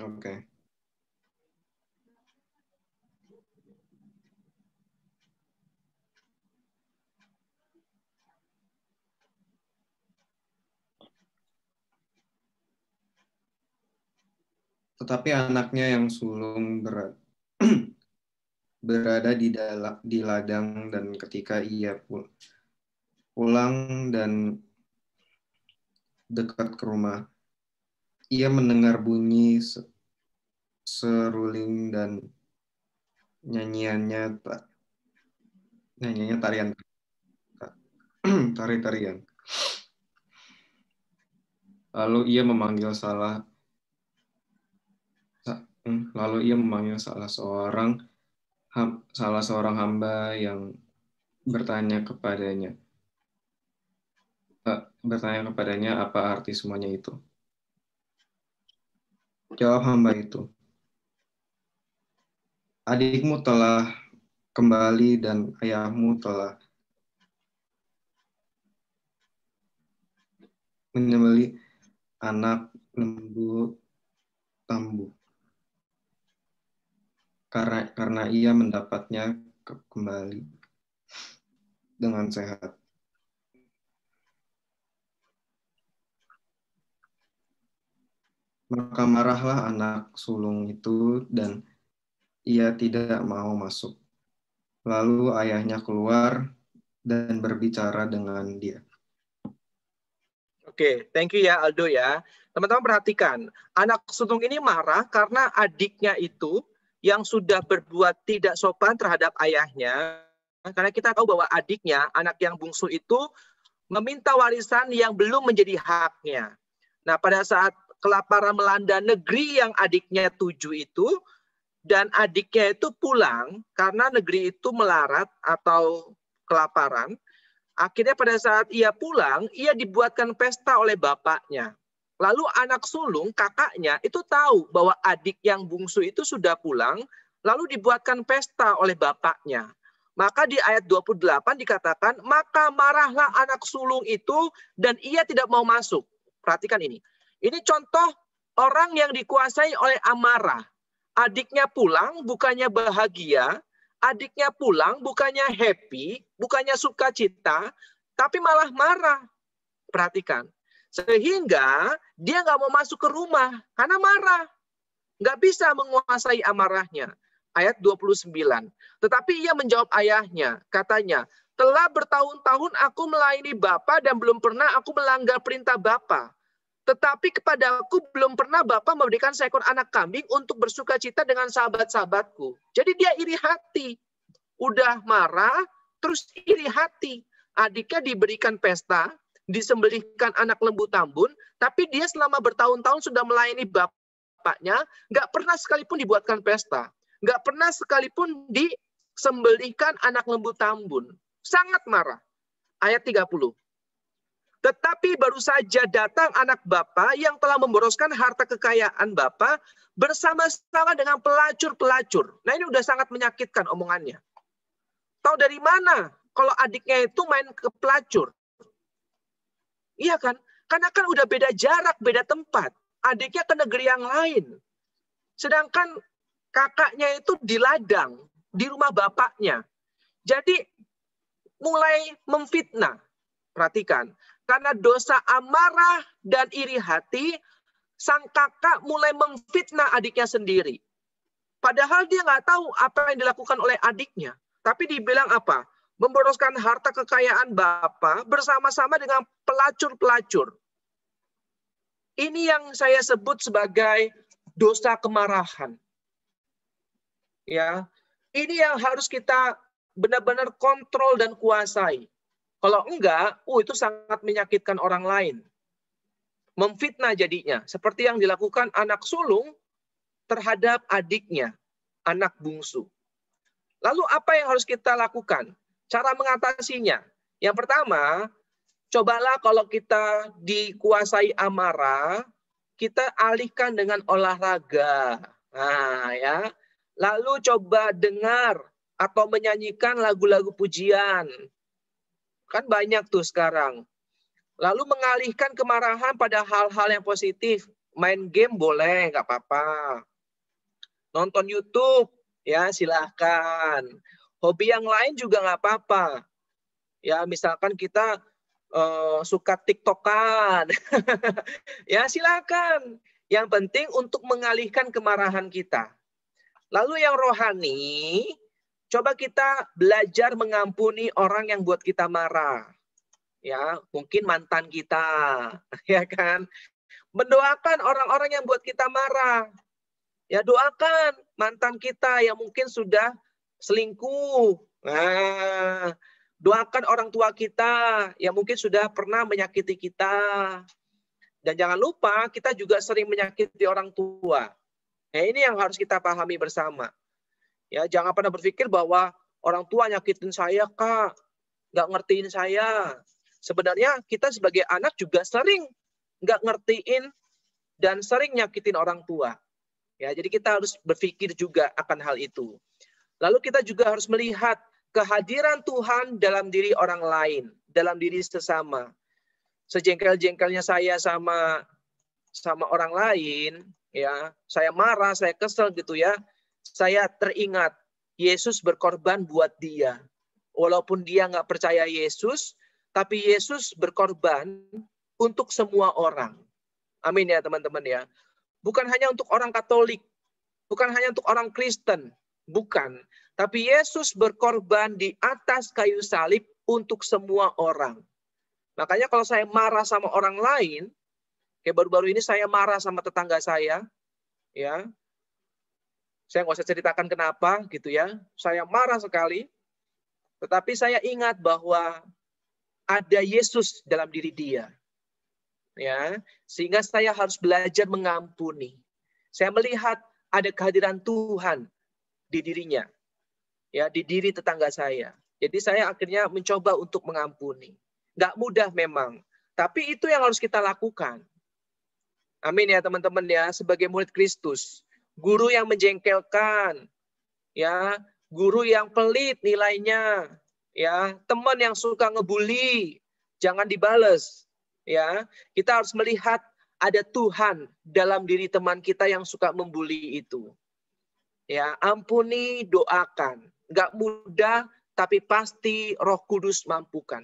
Oke. Tetapi anaknya yang sulung berat berada di ladang, dan ketika ia pulang dan dekat ke rumah, ia mendengar bunyi seruling dan nyanyiannya tari-tarian. Lalu ia memanggil salah seorang hamba yang bertanya kepadanya apa arti semuanya itu. Jawab hamba itu, adikmu telah kembali dan ayahmu telah menyembelih anak lembu tambu, karena ia mendapatnya kembali dengan sehat. Maka marahlah anak sulung itu dan ia tidak mau masuk. Lalu ayahnya keluar dan berbicara dengan dia. Oke, thank you ya Aldo ya. Teman-teman perhatikan, anak sulung ini marah karena adiknya itu yang sudah berbuat tidak sopan terhadap ayahnya. Karena kita tahu bahwa adiknya, anak yang bungsu itu meminta warisan yang belum menjadi haknya. Nah, pada saat kelaparan melanda negeri yang adiknya tuju itu, dan adiknya itu pulang karena negeri itu melarat atau kelaparan. Akhirnya pada saat ia pulang, ia dibuatkan pesta oleh bapaknya. Lalu anak sulung, kakaknya, itu tahu bahwa adik yang bungsu itu sudah pulang, lalu dibuatkan pesta oleh bapaknya. Maka di ayat 28 dikatakan, maka marahlah anak sulung itu dan ia tidak mau masuk. Perhatikan ini. Ini contoh orang yang dikuasai oleh amarah. Adiknya pulang bukannya bahagia, adiknya pulang bukannya happy, bukannya sukacita, tapi malah marah. Perhatikan. Sehingga dia nggak mau masuk ke rumah karena marah. Nggak bisa menguasai amarahnya. Ayat 29. Tetapi ia menjawab ayahnya, katanya, telah bertahun-tahun aku melayani Bapa dan belum pernah aku melanggar perintah Bapa. Tetapi kepadaku belum pernah Bapa memberikan seekor anak kambing untuk bersuka cita dengan sahabat-sahabatku. Jadi dia iri hati. Udah marah, terus iri hati. Adiknya diberikan pesta, disembelihkan anak lembu tambun, tapi dia selama bertahun-tahun sudah melayani bapaknya, nggak pernah sekalipun dibuatkan pesta. Nggak pernah sekalipun disembelihkan anak lembu tambun. Sangat marah. Ayat 30. Tetapi baru saja datang anak bapa yang telah memboroskan harta kekayaan bapa bersama-sama dengan pelacur-pelacur. Nah ini udah sangat menyakitkan omongannya. Tahu dari mana kalau adiknya itu main ke pelacur? Iya kan? Karena kan udah beda jarak, beda tempat. Adiknya ke negeri yang lain. Sedangkan kakaknya itu di ladang, di rumah bapaknya. Jadi mulai memfitnah. Perhatikan. Karena dosa amarah dan iri hati, sang kakak mulai memfitnah adiknya sendiri. Padahal dia nggak tahu apa yang dilakukan oleh adiknya. Tapi dibilang apa? Memboroskan harta kekayaan bapa bersama-sama dengan pelacur-pelacur. Ini yang saya sebut sebagai dosa kemarahan. Ya, ini yang harus kita benar-benar kontrol dan kuasai. Kalau enggak, itu sangat menyakitkan orang lain. Memfitnah jadinya. Seperti yang dilakukan anak sulung terhadap adiknya, anak bungsu. Lalu apa yang harus kita lakukan? Cara mengatasinya. Yang pertama, cobalah kalau kita dikuasai amarah, kita alihkan dengan olahraga. Nah, ya. Lalu coba dengar atau menyanyikan lagu-lagu pujian. Kan banyak tuh sekarang. Lalu mengalihkan kemarahan pada hal-hal yang positif. Main game boleh, nggak apa-apa. Nonton YouTube, ya silahkan. Hobi yang lain juga nggak apa-apa. Ya misalkan kita suka TikTokan. Ya silahkan. Yang penting untuk mengalihkan kemarahan kita. Lalu yang rohani, Coba kita belajar mengampuni orang yang buat kita marah. Ya, mungkin mantan kita, ya kan? Mendoakan orang-orang yang buat kita marah. Ya, doakan mantan kita yang mungkin sudah selingkuh. Nah, doakan orang tua kita yang mungkin sudah pernah menyakiti kita. Dan jangan lupa kita juga sering menyakiti orang tua. Nah, ini yang harus kita pahami bersama. Ya, jangan pernah berpikir bahwa orang tua nyakitin saya, Kak, nggak ngertiin saya. Sebenarnya kita sebagai anak juga sering nggak ngertiin dan sering nyakitin orang tua. Ya, jadi kita harus berpikir juga akan hal itu. Lalu kita juga harus melihat kehadiran Tuhan dalam diri orang lain, dalam diri sesama. Sejengkel-jengkelnya saya sama orang lain, ya, saya marah, saya kesel gitu ya. Saya teringat Yesus berkorban buat dia. Walaupun dia nggak percaya Yesus, tapi Yesus berkorban untuk semua orang. Amin ya teman-teman ya. Bukan hanya untuk orang Katolik, bukan hanya untuk orang Kristen, bukan. Tapi Yesus berkorban di atas kayu salib untuk semua orang. Makanya kalau saya marah sama orang lain, kayak baru-baru ini saya marah sama tetangga saya, ya. Saya nggak usah ceritakan kenapa gitu ya. Saya marah sekali. Tetapi saya ingat bahwa ada Yesus dalam diri dia. Ya, sehingga saya harus belajar mengampuni. Saya melihat ada kehadiran Tuhan di dirinya. Ya, di diri tetangga saya. Jadi saya akhirnya mencoba untuk mengampuni. Nggak mudah memang. Tapi itu yang harus kita lakukan. Amin ya teman-teman ya. Sebagai murid Kristus. Guru yang menjengkelkan, ya, guru yang pelit nilainya, ya, teman yang suka ngebully, jangan dibales, ya. Kita harus melihat ada Tuhan dalam diri teman kita yang suka membuli itu. Ya, ampuni, doakan. Nggak mudah, tapi pasti Roh Kudus mampukan.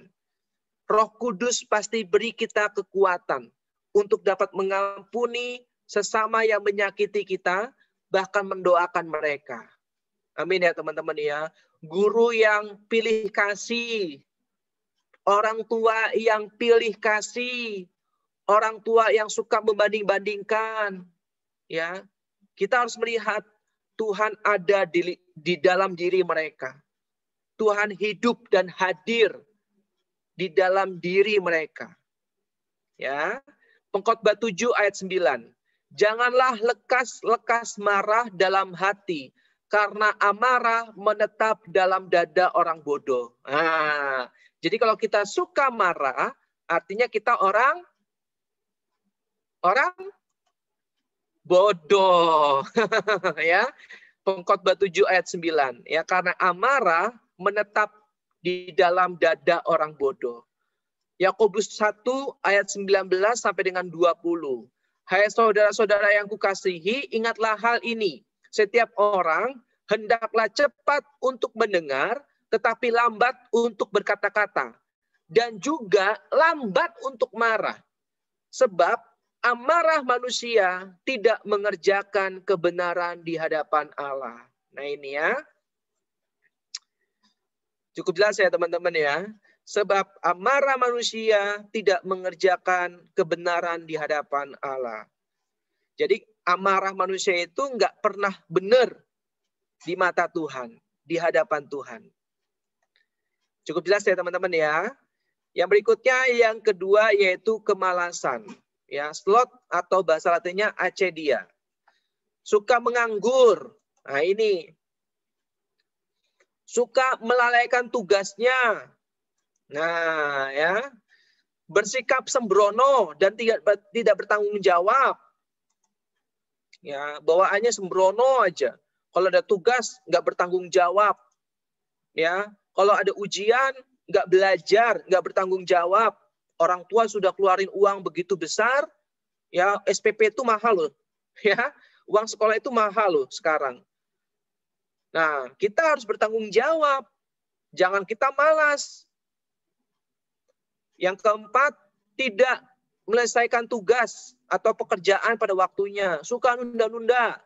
Roh Kudus pasti beri kita kekuatan untuk dapat mengampuni sesama yang menyakiti kita, bahkan mendoakan mereka. Amin ya teman-teman ya. Guru yang pilih kasih, orang tua yang pilih kasih, orang tua yang suka membanding-bandingkan, ya. Kita harus melihat Tuhan ada di dalam diri mereka. Tuhan hidup dan hadir di dalam diri mereka. Ya. Pengkhotbah 7 ayat 9. Janganlah lekas-lekas marah dalam hati, karena amarah menetap dalam dada orang bodoh. Nah, jadi kalau kita suka marah, artinya kita orang bodoh. Ya. Pengkhotbah 7 ayat 9. Ya, karena amarah menetap di dalam dada orang bodoh. Yakobus 1 ayat 19 sampai dengan 20. Hai saudara-saudara yang kukasihi, ingatlah hal ini. Setiap orang hendaklah cepat untuk mendengar, tetapi lambat untuk berkata-kata. Dan juga lambat untuk marah. Sebab amarah manusia tidak mengerjakan kebenaran di hadapan Allah. Nah ini ya. Cukup jelas ya teman-teman ya. Sebab amarah manusia tidak mengerjakan kebenaran di hadapan Allah. Jadi amarah manusia itu nggak pernah benar di mata Tuhan, di hadapan Tuhan. Cukup jelas ya teman-teman ya. Yang berikutnya yang kedua yaitu kemalasan. Ya, sloth atau bahasa latinnya acedia. Suka menganggur. Nah ini. Suka melalaikan tugasnya. Nah, ya, bersikap sembrono dan tidak bertanggung jawab. Ya, bawaannya sembrono aja. Kalau ada tugas nggak bertanggung jawab. Ya, kalau ada ujian nggak belajar, nggak bertanggung jawab. Orang tua sudah keluarin uang begitu besar, ya SPP itu mahal loh. Ya, uang sekolah itu mahal loh sekarang. Nah, kita harus bertanggung jawab. Jangan kita malas. Yang keempat, tidak menyelesaikan tugas atau pekerjaan pada waktunya. Suka nunda-nunda.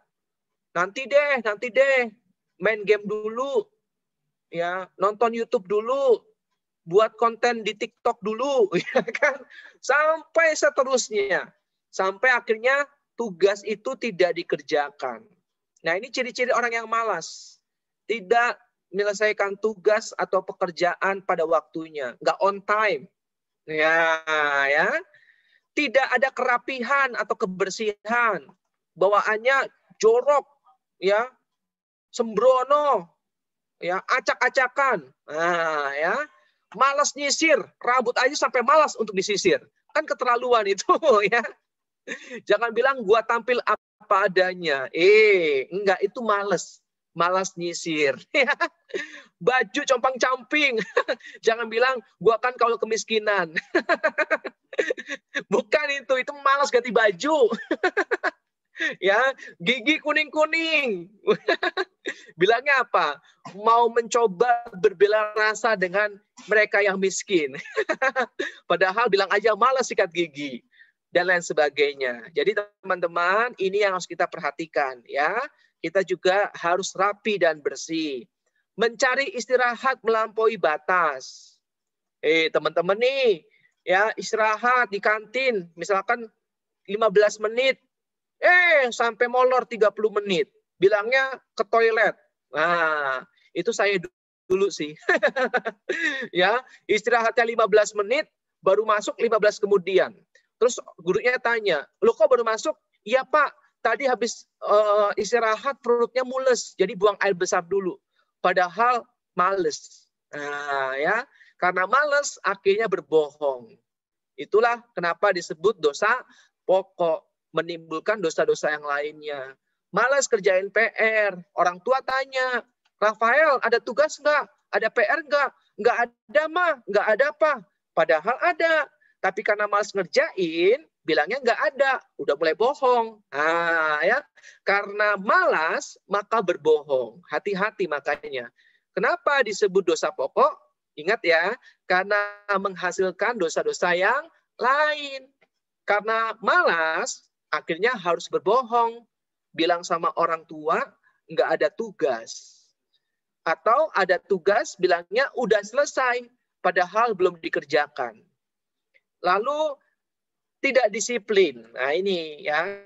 Nanti deh, main game dulu. ya, nonton YouTube dulu, buat konten di TikTok dulu, ya kan? Sampai seterusnya. Sampai akhirnya tugas itu tidak dikerjakan. Nah, ini ciri-ciri orang yang malas. Tidak menyelesaikan tugas atau pekerjaan pada waktunya, nggak on time. Ya. Tidak ada kerapihan atau kebersihan. Bawaannya jorok, ya. Sembrono, ya, acak-acakan. Nah, ya. Malas nyisir, rambut aja sampai malas untuk disisir. Kan keterlaluan itu, ya. Jangan bilang gua tampil apa adanya. Enggak, itu malas. Malas nyisir. Baju compang-camping. Jangan bilang gua kan kalau kemiskinan. Bukan itu malas ganti baju. Ya, gigi kuning-kuning. Bilangnya apa? Mau mencoba berbela rasa dengan mereka yang miskin. Padahal bilang aja malas sikat gigi dan lain sebagainya. Jadi teman-teman, ini yang harus kita perhatikan, ya. Kita juga harus rapi dan bersih. Mencari istirahat melampaui batas. Teman-teman nih, ya, istirahat di kantin misalkan 15 menit. Sampai molor 30 menit. Bilangnya ke toilet. Nah, itu saya dulu sih. Ya, istirahatnya 15 menit, baru masuk 15 kemudian. Terus gurunya tanya, "Lo kok baru masuk?" "Iya, Pak. Tadi habis istirahat perutnya mules, jadi buang air besar dulu." Padahal males. Nah, ya, karena males akhirnya berbohong. Itulah kenapa disebut dosa pokok, menimbulkan dosa-dosa yang lainnya. Malas kerjain PR. Orang tua tanya, "Rafael, ada tugas nggak? Ada PR nggak?" "Nggak ada, Ma. Nggak ada, Pak." Padahal ada. Tapi karena malas ngerjain, bilangnya nggak ada. Udah mulai bohong. Nah, ya. Karena malas, maka berbohong. Hati-hati makanya. Kenapa disebut dosa pokok? Ingat ya, karena menghasilkan dosa-dosa yang lain. Karena malas, akhirnya harus berbohong. Bilang sama orang tua, nggak ada tugas. Atau ada tugas, bilangnya udah selesai, padahal belum dikerjakan. Lalu, tidak disiplin. Nah ini ya,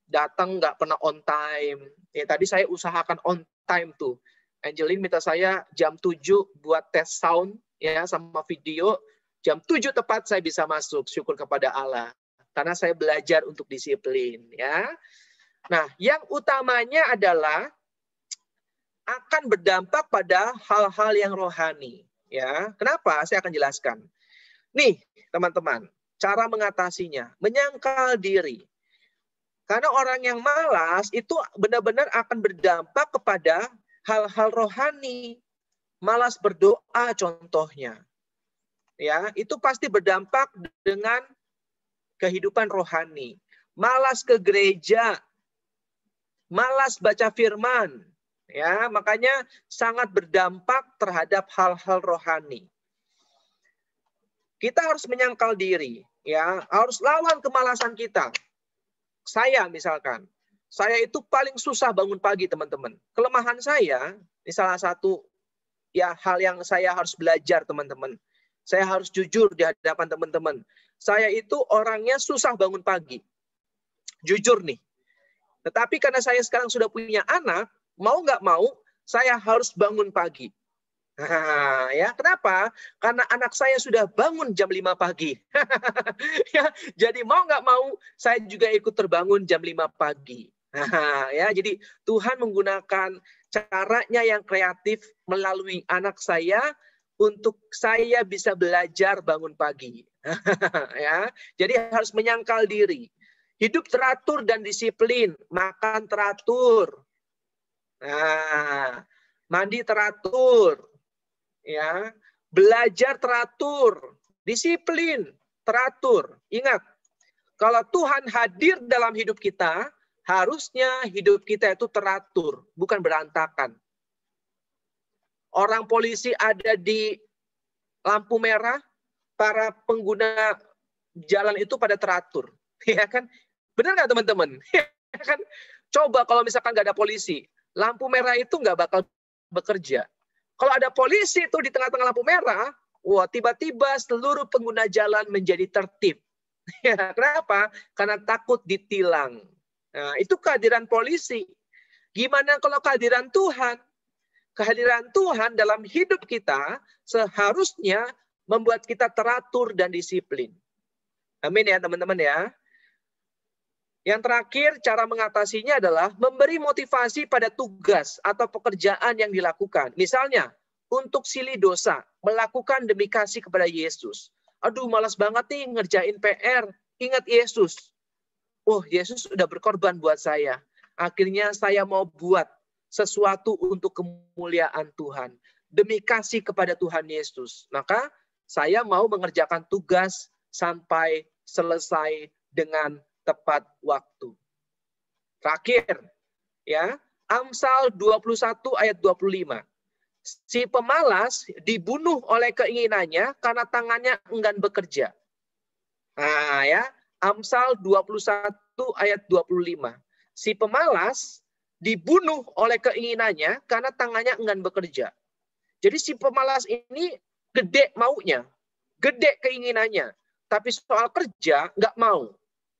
datang nggak pernah on time. Ya, tadi saya usahakan on time tuh. Angelin minta saya jam 7 buat tes sound, ya, sama video. Jam 7 tepat saya bisa masuk, syukur kepada Allah. Karena saya belajar untuk disiplin, ya. Nah, yang utamanya adalah akan berdampak pada hal-hal yang rohani, ya. Kenapa? Saya akan jelaskan. Nih, teman-teman, cara mengatasinya, menyangkal diri. Karena orang yang malas itu benar-benar akan berdampak kepada hal-hal rohani. Malas berdoa contohnya. Ya, itu pasti berdampak dengan kehidupan rohani. Malas ke gereja, malas baca firman, ya, makanya sangat berdampak terhadap hal-hal rohani. Kita harus menyangkal diri, ya, harus lawan kemalasan kita. Saya misalkan, saya itu paling susah bangun pagi, teman-teman. Kelemahan saya, ini salah satu ya hal yang saya harus belajar, teman-teman. Saya harus jujur di hadapan teman-teman. Saya itu orangnya susah bangun pagi. Jujur nih. Tetapi karena saya sekarang sudah punya anak, mau nggak mau, saya harus bangun pagi. Nah, ya, kenapa? Karena anak saya sudah bangun jam 5 pagi. Ya, jadi mau nggak mau, saya juga ikut terbangun jam 5 pagi. Nah, ya, jadi Tuhan menggunakan caranya yang kreatif melalui anak saya untuk saya bisa belajar bangun pagi. Ya, jadi harus menyangkal diri. Hidup teratur dan disiplin, makan teratur. Nah, mandi teratur. Ya, belajar teratur, disiplin, teratur. Ingat, kalau Tuhan hadir dalam hidup kita, harusnya hidup kita itu teratur, bukan berantakan. Orang polisi ada di lampu merah, para pengguna jalan itu pada teratur, ya kan? Benar nggak teman-teman? Ya kan? Coba kalau misalkan nggak ada polisi, lampu merah itu nggak bakal bekerja. Kalau ada polisi itu di tengah-tengah lampu merah, wah tiba-tiba seluruh pengguna jalan menjadi tertib. Ya, kenapa? Karena takut ditilang. Nah, itu kehadiran polisi. Gimana kalau kehadiran Tuhan? Kehadiran Tuhan dalam hidup kita seharusnya membuat kita teratur dan disiplin. Amin ya teman-teman ya. Yang terakhir, cara mengatasinya adalah memberi motivasi pada tugas atau pekerjaan yang dilakukan. Misalnya, untuk silih dosa, melakukan demi kasih kepada Yesus. Aduh, malas banget nih ngerjain PR. Ingat Yesus. Oh, Yesus sudah berkorban buat saya. Akhirnya saya mau buat sesuatu untuk kemuliaan Tuhan. Demi kasih kepada Tuhan Yesus. Maka, saya mau mengerjakan tugas sampai selesai dengan tepat waktu. Terakhir, ya, Amsal 21 ayat 25. Si pemalas dibunuh oleh keinginannya karena tangannya enggan bekerja. Nah, ya, Amsal 21 ayat 25. Si pemalas dibunuh oleh keinginannya karena tangannya enggan bekerja. Jadi si pemalas ini gede maunya, gede keinginannya, tapi soal kerja nggak mau.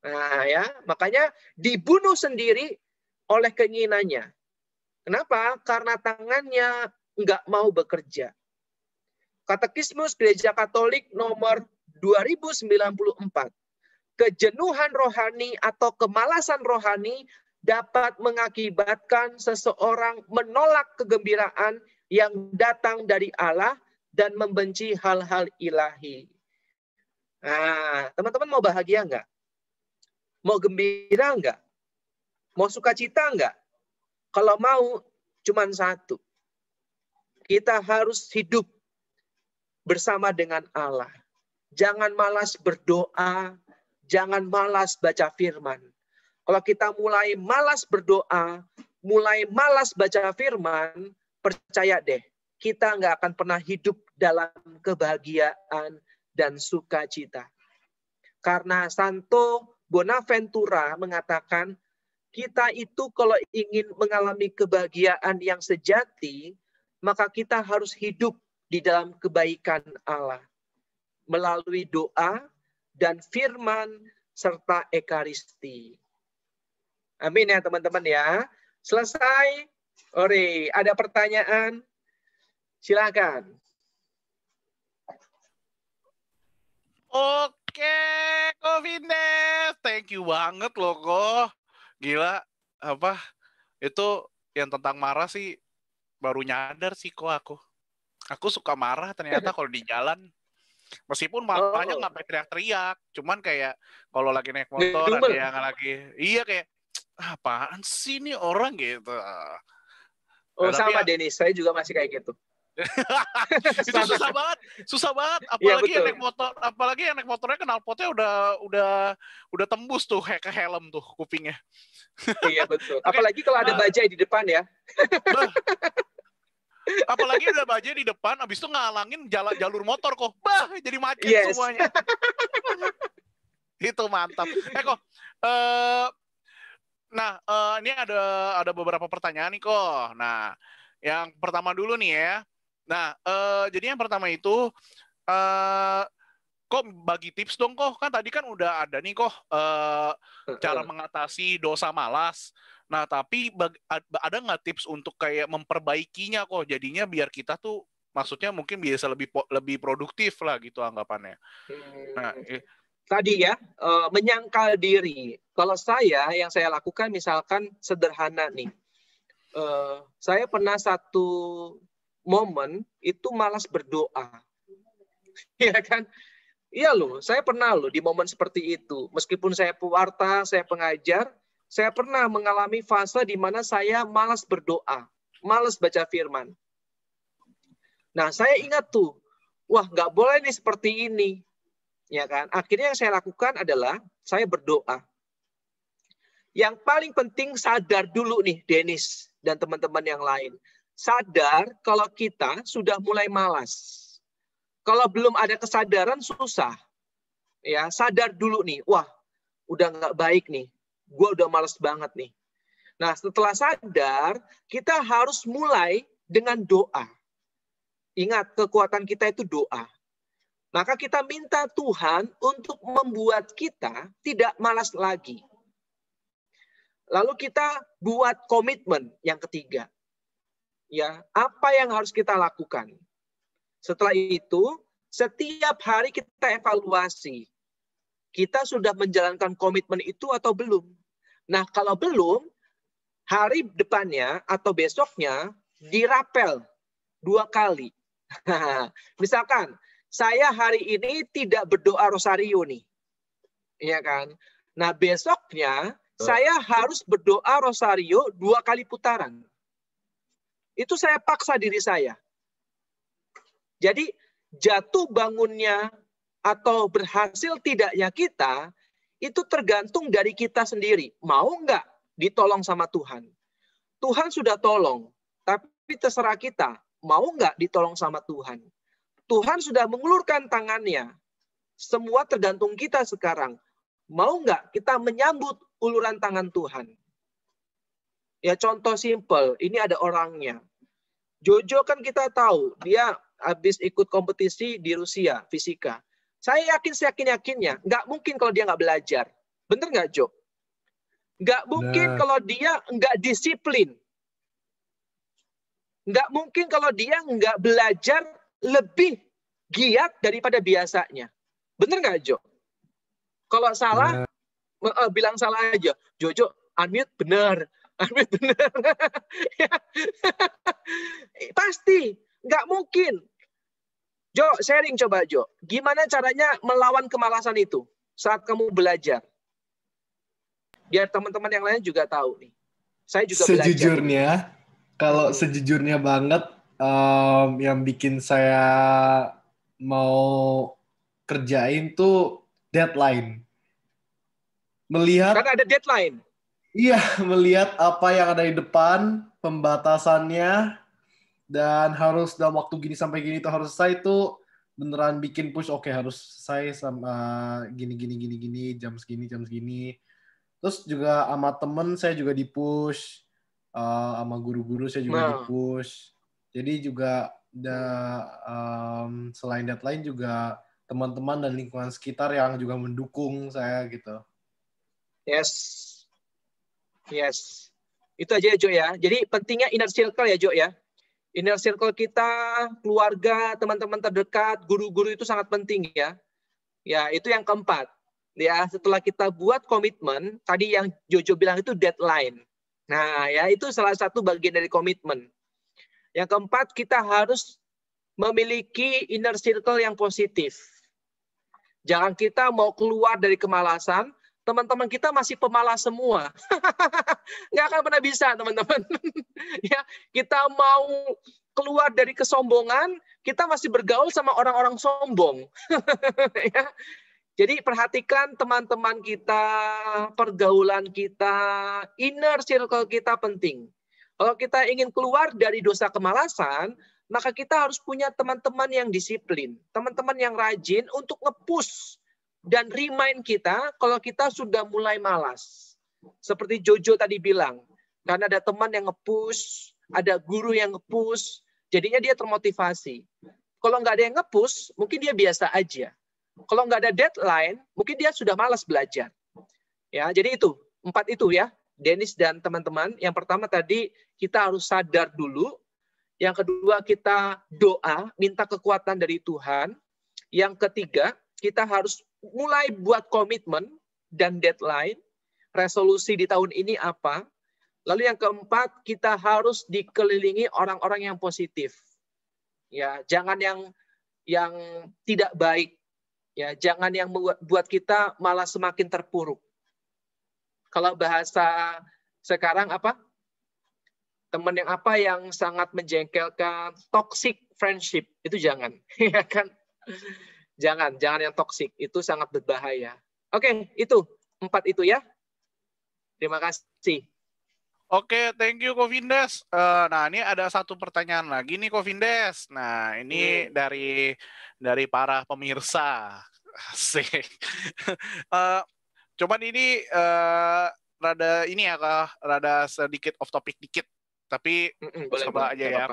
Nah, ya, makanya dibunuh sendiri oleh keinginannya. Kenapa? Karena tangannya nggak mau bekerja. Katekismus Gereja Katolik nomor 2094. Kejenuhan rohani atau kemalasan rohani dapat mengakibatkan seseorang menolak kegembiraan yang datang dari Allah dan membenci hal-hal ilahi. Nah, teman-teman mau bahagia nggak? Mau gembira nggak? Mau sukacita nggak? Kalau mau, cuman satu. Kita harus hidup bersama dengan Allah. Jangan malas berdoa, jangan malas baca firman. Kalau kita mulai malas berdoa, mulai malas baca firman, percaya deh, kita nggak akan pernah hidup dalam kebahagiaan dan sukacita. Karena Santo Bonaventura mengatakan, kita itu kalau ingin mengalami kebahagiaan yang sejati, maka kita harus hidup di dalam kebaikan Allah. Melalui doa dan firman serta ekaristi. Amin ya teman-teman ya. Selesai. Ore, ada pertanyaan? Silakan. Oke, Ko Vindes. Thank you banget loh, Ko. Gila, apa? Itu yang tentang marah sih baru nyadar sih kok aku. Aku suka marah ternyata kalau di jalan. Meskipun marahnya nggak sampai teriak-teriak, cuman kayak kalau lagi naik motor ada yang lagi, iya kayak apaan sih nih orang gitu. Oh, nah, sama Denis, saya juga masih kayak gitu. Itu susah banget. Apalagi yang naik motornya knalpotnya udah tembus tuh kayak ke helm tuh kupingnya. Iya betul. Apalagi kalau ada bajai di depan ya. Apalagi ada bajai di depan, abis itu ngalangin jalur motor kok. Jadi macet semuanya. Itu mantap. Kok. Ini ada beberapa pertanyaan nih kok. Nah, yang pertama dulu nih ya. Nah, jadi yang pertama itu, kok bagi tips dong kok. Kan tadi kan udah ada nih kok cara mengatasi dosa malas. Nah, tapi ada nggak tips untuk kayak memperbaikinya kok? Jadinya biar kita tuh, maksudnya mungkin bisa lebih produktif lah gitu anggapannya. Nah, tadi ya, menyangkal diri. Kalau yang saya lakukan misalkan sederhana nih. Saya pernah satu momen itu malas berdoa. Ya kan? Iya loh, saya pernah loh di momen seperti itu. Meskipun saya pewarta, saya pengajar, saya pernah mengalami fase di mana saya malas berdoa, malas baca firman. Nah, saya ingat tuh, wah nggak boleh nih seperti ini. Ya kan? Akhirnya yang saya lakukan adalah saya berdoa. Yang paling penting sadar dulu nih, Denis dan teman-teman yang lain. Sadar kalau kita sudah mulai malas. Kalau belum ada kesadaran susah. Ya, sadar dulu nih, wah udah nggak baik nih. Gue udah malas banget nih. Nah, setelah sadar, kita harus mulai dengan doa. Ingat, kekuatan kita itu doa. Maka kita minta Tuhan untuk membuat kita tidak malas lagi. Lalu kita buat komitmen yang ketiga. Ya, apa yang harus kita lakukan? Setelah itu, setiap hari kita evaluasi. Kita sudah menjalankan komitmen itu atau belum? Nah, kalau belum, hari depannya atau besoknya dirapel 2 kali. Misalkan, saya hari ini tidak berdoa rosario nih. Iya kan? Nah, besoknya saya harus berdoa rosario 2 kali putaran. Itu saya paksa diri saya. Jadi, jatuh bangunnya atau berhasil tidaknya kita, itu tergantung dari kita sendiri. Mau nggak ditolong sama Tuhan? Tuhan sudah tolong, tapi terserah kita. Mau nggak ditolong sama Tuhan? Tuhan sudah mengulurkan tangannya. Semua tergantung kita sekarang. Mau nggak kita menyambut uluran tangan Tuhan? Ya contoh simpel, ini ada orangnya. Jojo kan kita tahu, dia habis ikut kompetisi di Rusia, fisika. Saya yakin seyakin-yakinnya, nggak mungkin kalau dia nggak belajar. Bener nggak, Jo? Nggak mungkin kalau dia nggak disiplin. Nggak mungkin kalau dia nggak belajar lebih giat daripada biasanya. Bener nggak, Jo? Kalau salah, bilang salah aja. Jojo, unmute bener. Unmute bener. Pasti. Nggak mungkin. Jo, sharing coba, Jo. Gimana caranya melawan kemalasan itu saat kamu belajar? Biar teman-teman yang lain juga tahu nih. Saya juga Sejujurnya, belajar. kalau sejujurnya banget, yang bikin saya mau kerjain tuh deadline. Karena ada deadline. Iya, melihat apa yang ada di depan, pembatasannya, dan harus dalam waktu gini sampai gini itu harus selesai, itu beneran bikin push. Oke, harus selesai sama gini jam segini. Terus juga sama temen saya juga di-push, sama guru-guru saya juga di-push. Jadi juga selain deadline juga teman-teman dan lingkungan sekitar yang juga mendukung saya gitu. Yes. Itu aja ya, Jo ya. Jadi pentingnya inner circle ya, Jo ya. Inner circle kita, keluarga, teman-teman terdekat, guru-guru itu sangat penting ya. Ya, itu yang keempat. Ya, setelah kita buat komitmen, tadi yang Jojo bilang itu deadline. Nah, ya itu salah satu bagian dari komitmen. Yang keempat, kita harus memiliki inner circle yang positif. Jangan kita mau keluar dari kemalasan, teman-teman kita masih pemalas semua. Nggak akan pernah bisa, teman-teman. Ya, kita mau keluar dari kesombongan, kita masih bergaul sama orang-orang sombong. Ya. Jadi perhatikan teman-teman kita, pergaulan kita, inner circle kita penting. Kalau kita ingin keluar dari dosa kemalasan, maka kita harus punya teman-teman yang disiplin, teman-teman yang rajin untuk nge-push dan remind kita kalau kita sudah mulai malas. Seperti Jojo tadi bilang, karena ada teman yang nge-push, ada guru yang nge-push, jadinya dia termotivasi. Kalau nggak ada yang nge-push, mungkin dia biasa aja. Kalau nggak ada deadline, mungkin dia sudah malas belajar. Ya, jadi itu, 4 itu ya, Dennis dan teman-teman. Yang pertama tadi, kita harus sadar dulu. Yang kedua, kita doa, minta kekuatan dari Tuhan. Yang ketiga, kita harus mulai buat komitmen dan deadline, resolusi di tahun ini apa. Lalu yang keempat, kita harus dikelilingi orang-orang yang positif. Ya, jangan yang tidak baik. Ya, jangan yang membuat kita malah semakin terpuruk. Kalau bahasa sekarang apa? Teman yang apa yang sangat menjengkelkan, toxic friendship, itu jangan. Ya kan? Jangan yang toksik, itu sangat berbahaya. Oke, itu 4 itu ya. Terima kasih. Oke, thank you Kovindes. Nah, ini ada satu pertanyaan lagi nih Kovindes. Nah, ini dari para pemirsa. Asik. Cuman ini rada sedikit off topic dikit, tapi coba aja ya.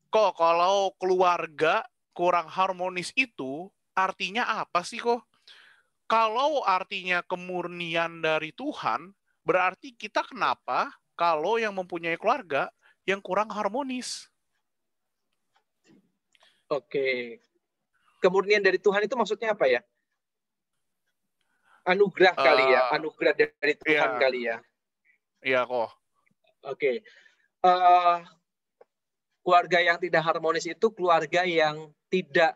Kok kalau keluarga kurang harmonis itu artinya apa sih kok? Kalau artinya kemurnian dari Tuhan, berarti kita kenapa kalau yang mempunyai keluarga yang kurang harmonis? Oke. Kemurnian dari Tuhan itu maksudnya apa ya? Anugerah kali ya, anugerah dari Tuhan iya. kali ya. Iya kok. Oke. Keluarga yang tidak harmonis itu keluarga yang tidak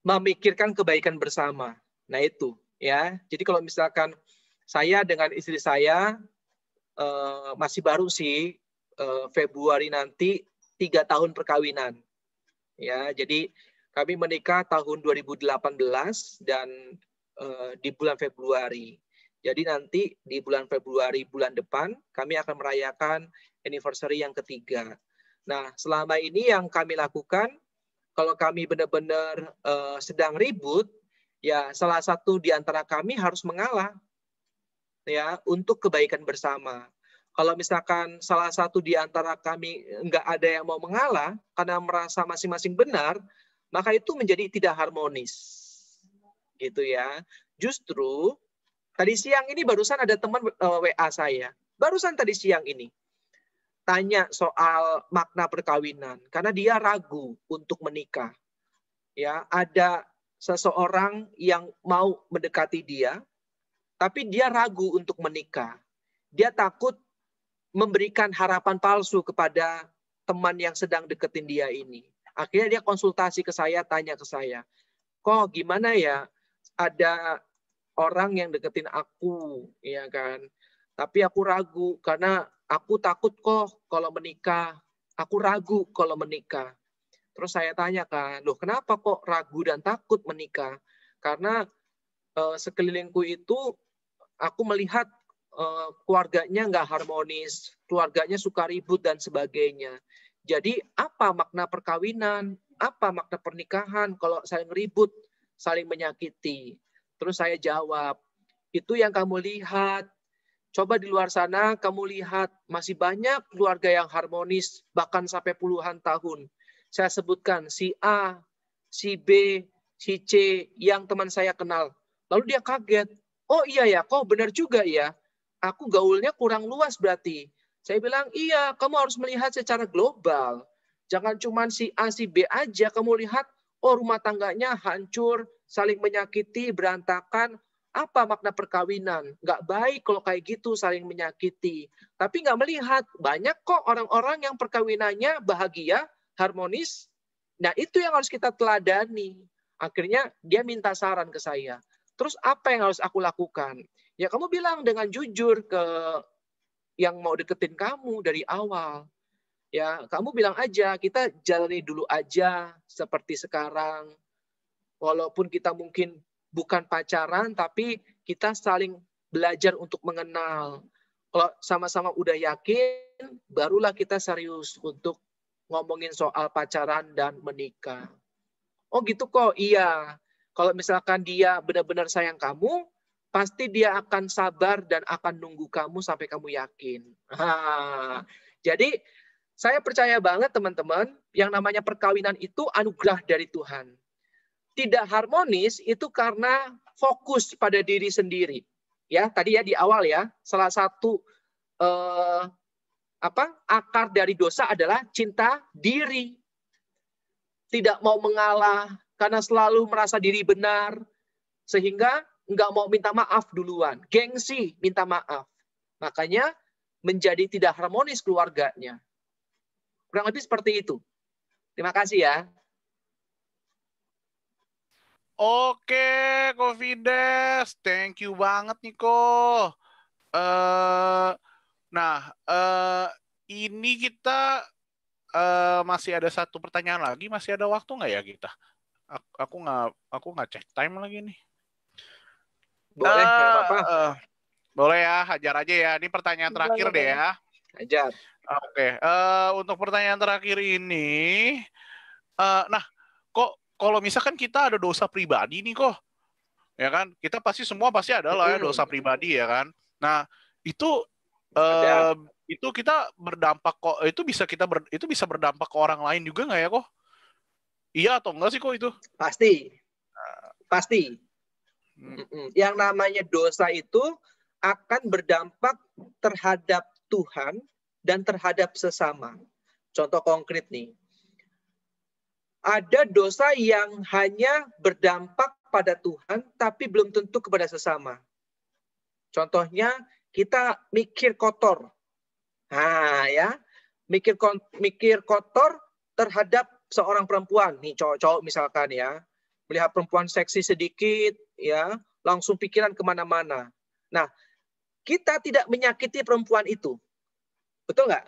memikirkan kebaikan bersama. Nah itu ya. Jadi kalau misalkan saya dengan istri saya masih baru sih, Februari nanti 3 tahun perkawinan. Ya, jadi kami menikah tahun 2018 dan di bulan Februari. Jadi nanti di bulan Februari bulan depan kami akan merayakan anniversary yang ketiga. Nah, selama ini yang kami lakukan, kalau kami benar-benar sedang ribut, ya salah satu di antara kami harus mengalah, ya, untuk kebaikan bersama. Kalau misalkan salah satu di antara kami nggak ada yang mau mengalah karena merasa masing-masing benar, maka itu menjadi tidak harmonis, gitu ya. Justru tadi siang ini barusan ada teman WA saya, barusan tadi siang ini tanya soal makna perkawinan karena dia ragu untuk menikah. Ya, ada seseorang yang mau mendekati dia, tapi dia ragu untuk menikah. Dia takut memberikan harapan palsu kepada teman yang sedang deketin dia ini. Akhirnya dia konsultasi ke saya, tanya ke saya, kok gimana ya, ada orang yang deketin aku, ya kan? Tapi aku ragu karena aku takut kok kalau menikah. Aku ragu kalau menikah. Terus saya tanyakan, loh kenapa kok ragu dan takut menikah? Karena sekelilingku itu aku melihat keluarganya nggak harmonis, keluarganya suka ribut dan sebagainya. Jadi apa makna perkawinan? Apa makna pernikahan kalau saling ribut, saling menyakiti? Terus saya jawab, itu yang kamu lihat. Coba di luar sana kamu lihat masih banyak keluarga yang harmonis, bahkan sampai puluhan tahun. Saya sebutkan si A, si B, si C yang teman saya kenal. Lalu dia kaget. Oh iya ya, kok benar juga ya. Aku gaulnya kurang luas berarti. Saya bilang, iya, kamu harus melihat secara global. Jangan cuma si A, si B aja. Kamu lihat, oh rumah tangganya hancur, saling menyakiti, berantakan. Apa makna perkawinan? Nggak baik kalau kayak gitu, saling menyakiti. Tapi nggak melihat, banyak kok orang-orang yang perkawinannya bahagia, harmonis. Nah itu yang harus kita teladani. Akhirnya dia minta saran ke saya. Terus apa yang harus aku lakukan? Ya kamu bilang dengan jujur ke yang mau deketin kamu dari awal. Ya, kamu bilang aja, kita jalani dulu aja seperti sekarang. Walaupun kita mungkin bukan pacaran, tapi kita saling belajar untuk mengenal. Kalau sama-sama udah yakin, barulah kita serius untuk ngomongin soal pacaran dan menikah. Oh gitu kok, iya. Kalau misalkan dia benar-benar sayang kamu, pasti dia akan sabar dan akan nunggu kamu sampai kamu yakin. Jadi saya percaya banget teman-teman, yang namanya perkawinan itu anugerah dari Tuhan. Tidak harmonis itu karena fokus pada diri sendiri. Ya, tadi ya di awal ya, salah satu akar dari dosa adalah cinta diri. Tidak mau mengalah karena selalu merasa diri benar, sehingga nggak mau minta maaf duluan. Gengsi minta maaf. Makanya menjadi tidak harmonis keluarganya. Kurang lebih seperti itu. Terima kasih ya. Oke, Kofides. Thank you banget nih, Ko. Ini kita masih ada satu pertanyaan lagi. Masih ada waktu nggak ya kita? Aku nggak cek time lagi nih. Boleh, nggak apa-apa. Boleh ya, hajar aja ya. Ini pertanyaan terakhir deh ya. Hajar. Oke, untuk pertanyaan terakhir ini, kok kalau misalkan kita ada dosa pribadi nih kok, ya kan? Kita semua pasti ada lah ya dosa pribadi ya kan. Nah itu itu kita berdampak kok, itu bisa berdampak ke orang lain juga nggak ya kok? Iya atau enggak sih kok itu? Pasti. Yang namanya dosa itu akan berdampak terhadap Tuhan dan terhadap sesama. Contoh konkret nih. Ada dosa yang hanya berdampak pada Tuhan, tapi belum tentu kepada sesama. Contohnya, kita mikir kotor. Nah, ya. Mikir kotor terhadap seorang perempuan. Nih, cowok-cowok misalkan ya. Melihat perempuan seksi sedikit, ya, langsung pikiran kemana-mana. Nah, kita tidak menyakiti perempuan itu. Betul nggak?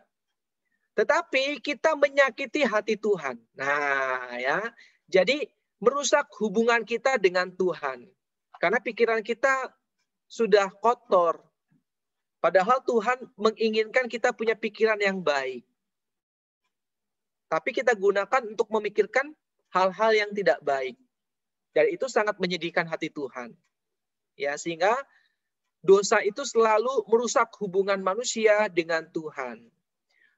Tetapi kita menyakiti hati Tuhan. Nah, ya. Jadi merusak hubungan kita dengan Tuhan. Karena pikiran kita sudah kotor. Padahal Tuhan menginginkan kita punya pikiran yang baik. Tapi kita gunakan untuk memikirkan hal-hal yang tidak baik. Dan itu sangat menyedihkan hati Tuhan. Ya, sehingga dosa itu selalu merusak hubungan manusia dengan Tuhan.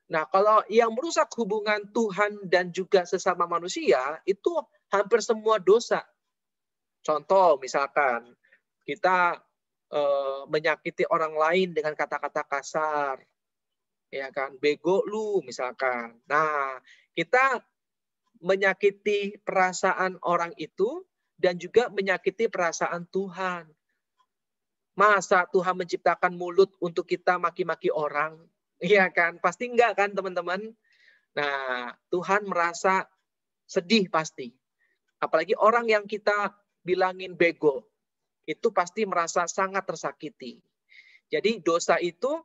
Nah, kalau yang merusak hubungan Tuhan dan juga sesama manusia, itu hampir semua dosa. Contoh, misalkan, kita menyakiti orang lain dengan kata-kata kasar. Ya kan, bego lu, misalkan. Nah, kita menyakiti perasaan orang itu dan juga menyakiti perasaan Tuhan. Masa Tuhan menciptakan mulut untuk kita maki-maki orang? Iya kan? Pasti enggak kan teman-teman? Nah, Tuhan merasa sedih pasti. Apalagi orang yang kita bilangin bego. Itu pasti merasa sangat tersakiti. Jadi dosa itu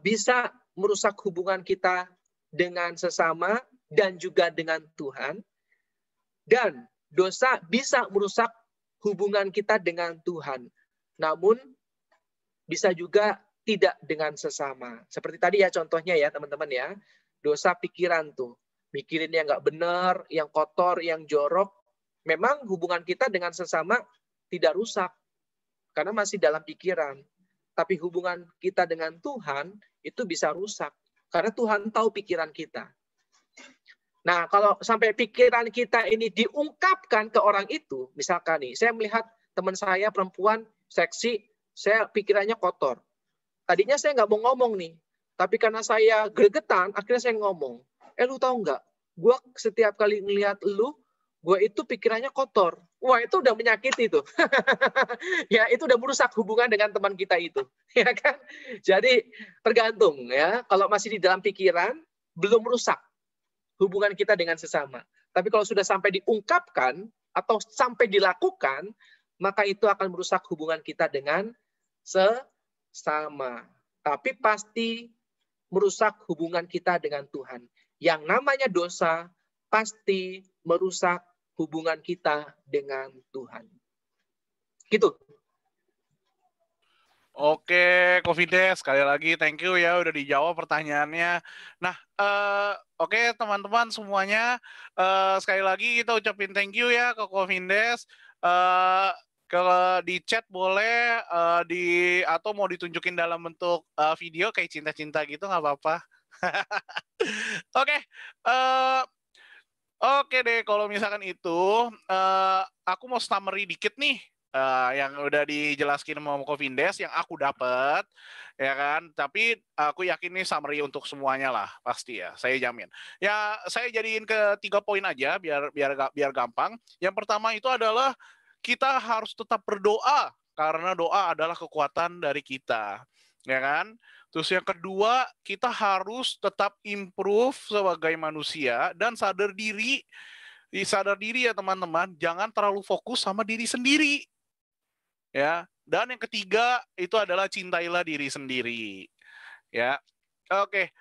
bisa merusak hubungan kita dengan sesama dan juga dengan Tuhan. Dan dosa bisa merusak hubungan kita dengan Tuhan. Namun bisa juga tidak dengan sesama. Seperti tadi ya contohnya ya teman-teman ya. Dosa pikiran tuh. Mikirin yang nggak benar, yang kotor, yang jorok. Memang hubungan kita dengan sesama tidak rusak. Karena masih dalam pikiran. Tapi hubungan kita dengan Tuhan itu bisa rusak. Karena Tuhan tahu pikiran kita. Nah, kalau sampai pikiran kita ini diungkapkan ke orang itu. Misalkan nih, saya melihat teman saya perempuan seksi, saya pikirannya kotor. Tadinya saya nggak mau ngomong nih, tapi karena saya gregetan, akhirnya saya ngomong. Lu tahu nggak? Gue setiap kali ngelihat lu, gue itu pikirannya kotor. Wah, itu udah menyakiti tuh. Ya, itu udah merusak hubungan dengan teman kita itu. Ya kan? Jadi tergantung ya. Kalau masih di dalam pikiran, belum merusak hubungan kita dengan sesama. Tapi kalau sudah sampai diungkapkan atau sampai dilakukan, maka itu akan merusak hubungan kita dengan sesama. Tapi pasti merusak hubungan kita dengan Tuhan. Yang namanya dosa pasti merusak hubungan kita dengan Tuhan. Gitu. Oke, Covides, sekali lagi thank you ya udah dijawab pertanyaannya. Nah, oke teman-teman semuanya, sekali lagi kita ucapin thank you ya ke Covides. Kalau di chat boleh atau mau ditunjukin dalam bentuk video kayak cinta-cinta gitu nggak apa-apa. Oke, oke deh kalau misalkan itu, aku mau summary dikit nih. Yang udah dijelaskan sama Covides yang aku dapat, ya kan? Tapi aku yakin nih summary untuk semuanya lah, pasti ya, saya jamin. Ya, saya jadiin ke 3 poin aja biar gampang. Yang pertama itu adalah kita harus tetap berdoa karena doa adalah kekuatan dari kita, ya kan? Terus yang kedua, kita harus tetap improve sebagai manusia dan sadar diri ya teman-teman, jangan terlalu fokus sama diri sendiri. Ya, dan yang ketiga itu adalah cintailah diri sendiri. Ya, oke.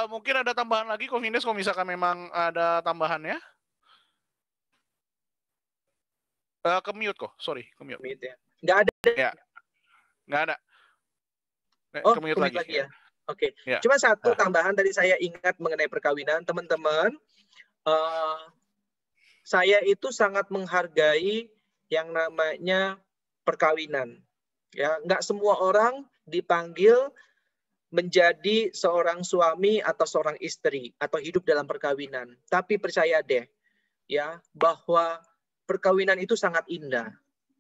Mungkin ada tambahan lagi, Covides, kalau misalkan memang ada tambahannya. Ke mute kok, sorry, ke mute. Ya. Nggak ada. Ya, nggak ada. Oh, ke mute lagi ya. Oke. Ya. Cuma satu tambahan tadi saya ingat mengenai perkawinan, teman-teman. Saya itu sangat menghargai yang namanya perkawinan. Ya, nggak semua orang dipanggil menjadi seorang suami atau seorang istri atau hidup dalam perkawinan. Tapi percaya deh ya bahwa perkawinan itu sangat indah.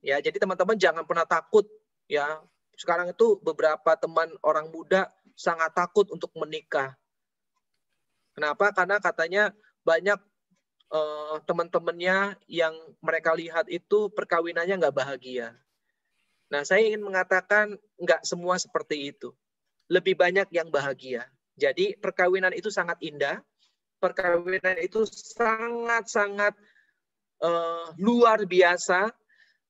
Ya, jadi teman-teman jangan pernah takut ya. Sekarang itu beberapa teman orang muda sangat takut untuk menikah. Kenapa? Karena katanya banyak teman-temannya yang mereka lihat itu perkawinannya nggak bahagia. Nah, saya ingin mengatakan nggak semua seperti itu. Lebih banyak yang bahagia. Jadi perkawinan itu sangat indah. Perkawinan itu sangat-sangat luar biasa.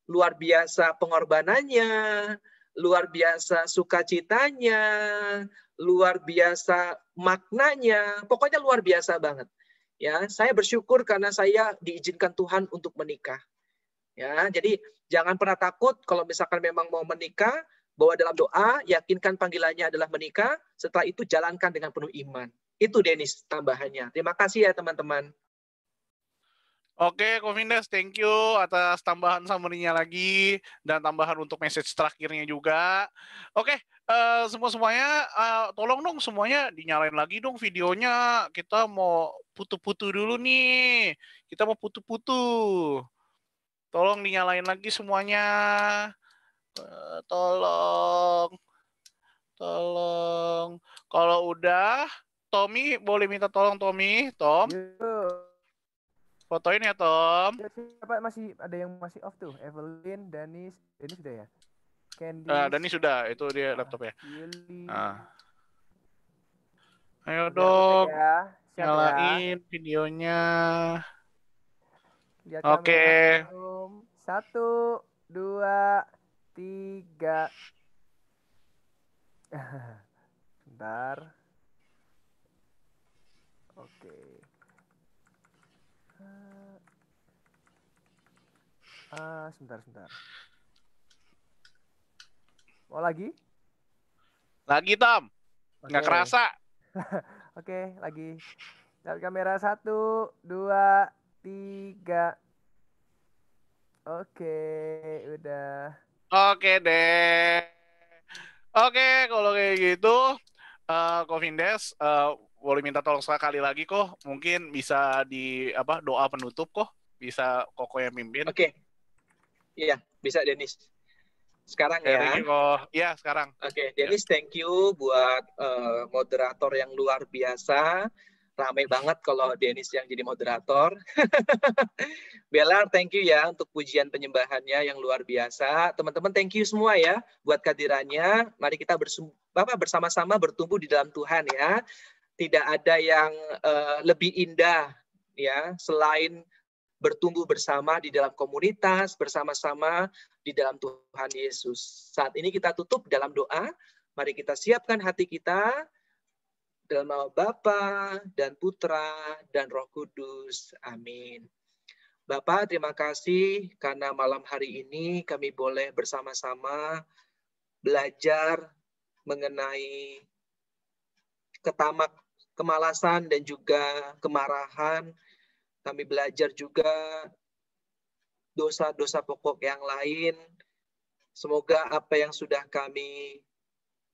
Luar biasa pengorbanannya, luar biasa sukacitanya, luar biasa maknanya. Pokoknya luar biasa banget. Ya, saya bersyukur karena saya diizinkan Tuhan untuk menikah. Ya, jadi jangan pernah takut kalau misalkan memang mau menikah, bahwa dalam doa yakinkan panggilannya adalah menikah, setelah itu jalankan dengan penuh iman. Itu Dennis tambahannya. Terima kasih ya teman-teman. Oke, Kofindes, thank you atas tambahan summary-nya lagi dan tambahan untuk message terakhirnya juga. Oke, semuanya tolong dong semuanya dinyalain lagi dong videonya. Kita mau putu-putu dulu nih. Kita mau putu-putu. Tolong dinyalain lagi semuanya. Tolong. Kalau udah, Tommy boleh minta tolong Tommy. Tom. Fotoin ya, Tom. Siapa masih ada yang masih off tuh? Evelyn, Danis sudah ya? Candy. Danis sudah, itu dia laptopnya. Yuli. Ayo dong, ya. nyalain videonya. Lihat Oke. 1, 2, 3. Bentar. Oke. Sebentar. Mau lagi? Lagi, Tom. Nggak kerasa. Oke, lagi. Lihat kamera 1, 2, 3. Oke, udah. Oke deh. Oke, kalau kayak gitu, Kofindes boleh minta tolong sekali lagi kok. Mungkin bisa di doa penutup kok. Bisa Koko yang mimpin. Oke. Iya, bisa Dennis. Sekarang ya. Thank you kok. Iya, sekarang. Oke, Dennis, thank you buat moderator yang luar biasa. Ramai banget kalau Dennis yang jadi moderator. Belar, thank you ya untuk pujian penyembahannya yang luar biasa. Teman-teman, thank you semua ya buat kehadirannya. Mari kita bersama-sama bertumbuh di dalam Tuhan ya. Tidak ada yang lebih indah ya selain bertumbuh bersama di dalam komunitas, bersama-sama di dalam Tuhan Yesus. Saat ini kita tutup dalam doa. Mari kita siapkan hati kita dalam nama Bapa dan Putra dan Roh Kudus. Amin. Bapa, terima kasih karena malam hari ini kami boleh bersama-sama belajar mengenai kemalasan dan juga kemarahan. Kami belajar juga dosa-dosa pokok yang lain. Semoga apa yang sudah kami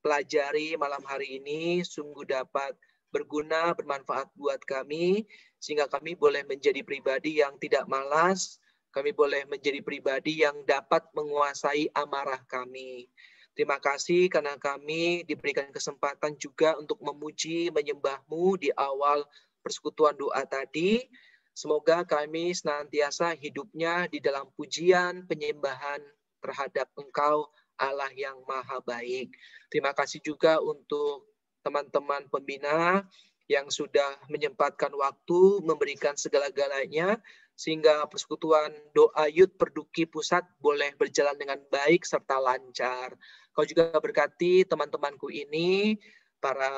pelajari malam hari ini sungguh dapat berguna, bermanfaat buat kami, sehingga kami boleh menjadi pribadi yang tidak malas, kami boleh menjadi pribadi yang dapat menguasai amarah kami. Terima kasih karena kami diberikan kesempatan juga untuk memuji, menyembah-Mu di awal persekutuan doa tadi. Semoga kami senantiasa hidupnya di dalam pujian, penyembahan terhadap Engkau, Allah yang maha baik. Terima kasih juga untuk teman-teman pembina yang sudah menyempatkan waktu, memberikan segala-galanya, sehingga persekutuan doa Youth Perduki Pusat boleh berjalan dengan baik serta lancar. Kau juga berkati teman-temanku ini, para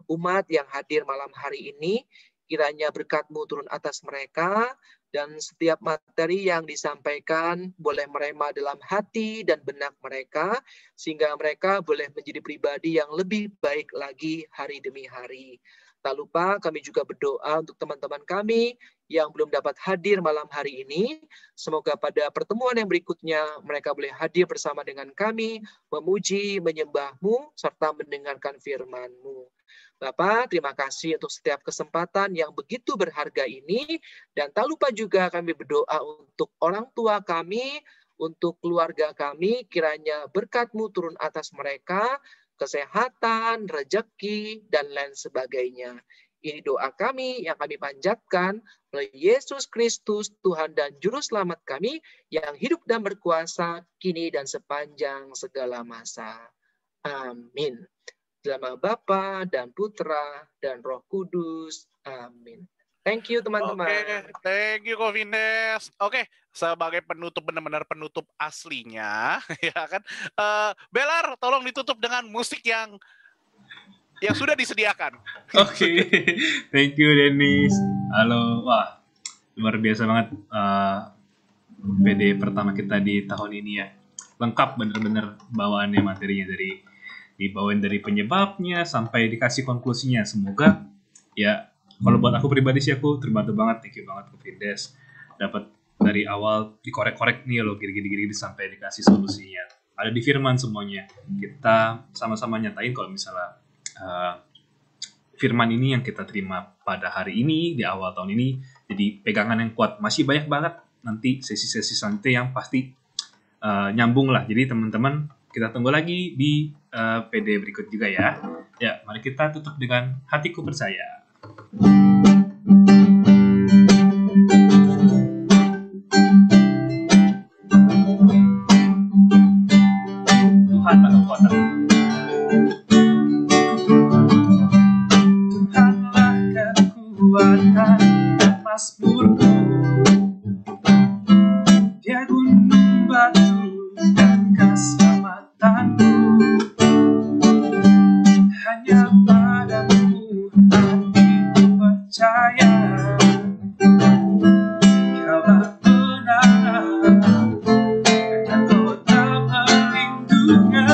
umat yang hadir malam hari ini, kiranya berkat-Mu turun atas mereka, dan setiap materi yang disampaikan boleh merema dalam hati dan benak mereka, sehingga mereka boleh menjadi pribadi yang lebih baik lagi hari demi hari. Tak lupa kami juga berdoa untuk teman-teman kami yang belum dapat hadir malam hari ini. Semoga pada pertemuan yang berikutnya mereka boleh hadir bersama dengan kami, memuji, menyembah-Mu, serta mendengarkan firman-Mu. Bapak, terima kasih untuk setiap kesempatan yang begitu berharga ini. Dan tak lupa juga kami berdoa untuk orang tua kami, untuk keluarga kami, kiranya berkat-Mu turun atas mereka, kesehatan, rezeki, dan lain sebagainya. Ini doa kami yang kami panjatkan oleh Yesus Kristus, Tuhan dan Juru Selamat kami, yang hidup dan berkuasa kini dan sepanjang segala masa. Amin. Dalam nama Bapa dan Putra dan Roh Kudus. Amin. Thank you teman-teman. Oke, thank you Kovindes. Oke, sebagai penutup benar-benar penutup aslinya, ya kan? Belar, tolong ditutup dengan musik yang sudah disediakan. Oke, thank you Dennis. Halo, wah luar biasa banget PD pertama kita di tahun ini ya. Lengkap bener-bener bawaannya materinya, dibawain dari penyebabnya sampai dikasih konklusinya. Semoga ya, kalau buat aku pribadi sih aku terbantu banget. Thank you banget Kovindes. Dapat dari awal dikorek-korek nih loh, gini-gini sampai dikasih solusinya. Ada di firman semuanya. Kita sama-sama nyatain kalau misalnya firman ini yang kita terima pada hari ini, di awal tahun ini, jadi pegangan yang kuat. Masih banyak banget nanti sesi-sesi selanjutnya yang pasti nyambung lah. Jadi teman-teman, kita tunggu lagi di PD berikut juga ya. Ya, mari kita tutup dengan hatiku percaya. Tuhan adalah kekuatan. Tuhanlah kekuatan dan mazmurku. Dia gunung batu dan keselamatanku. Hanya padamu hatiku percaya. Kaulah benar dan kota perlindungan.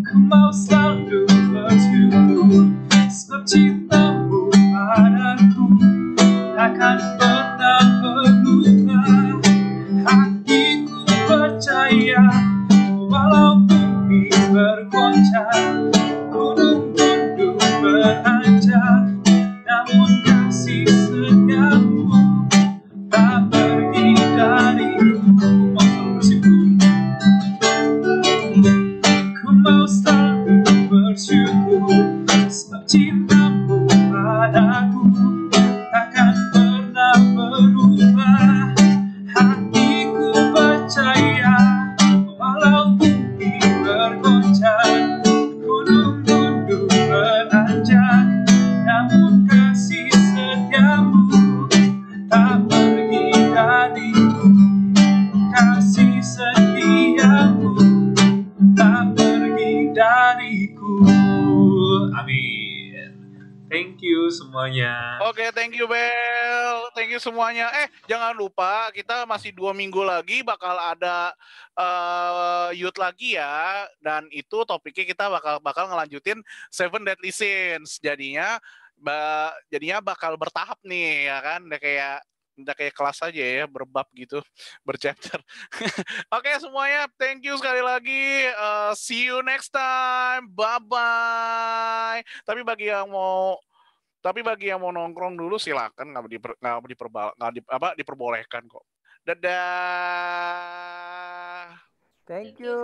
Ku mau selalu bersyukur sebab cintamu padaku takkan pernah berubah. Hatiku percaya walau bumi bergoncang, gunung tunduk beranjak, namun kasih setiamu tak pergi dariku. Ku mau selalu bersyukur sebab cintamu padaku takkan pernah berubah. Hatiku percaya walau bumi bergoncang, gunung tunduk beranjak, namun kasih setiamu tak pergi dariku. Kasih setiamu tak pergi dariku. Amin. Thank you semuanya. Oke, thank you Bel, thank you semuanya. Jangan lupa kita masih 2 minggu lagi bakal ada youth lagi ya, dan itu topiknya kita bakal ngelanjutin 7 Deadly Sins. Jadinya bakal bertahap nih ya kan, udah kayak kelas aja ya, berbab gitu, berchapter. Oke semuanya, thank you sekali lagi. See you next time. Bye bye. Tapi bagi yang mau nongkrong dulu silakan, diperbolehkan kok. Dadah. Thank you.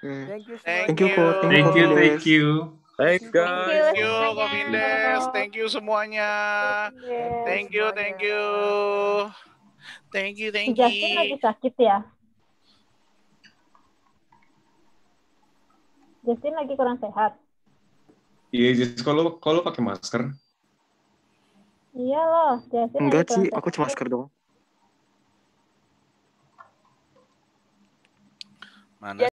Thank you semuanya. Thank you, Ko. Thank you. Thanks guys. Thank you Kovindes. Thank you semuanya. Thank you. Si Justin lagi sakit ya? Justin lagi kurang sehat. Iya, Jess, kalau pakai masker. Iya loh, Justin Enggak lagi kurang sih, aku cuma sehat. masker doang. Mana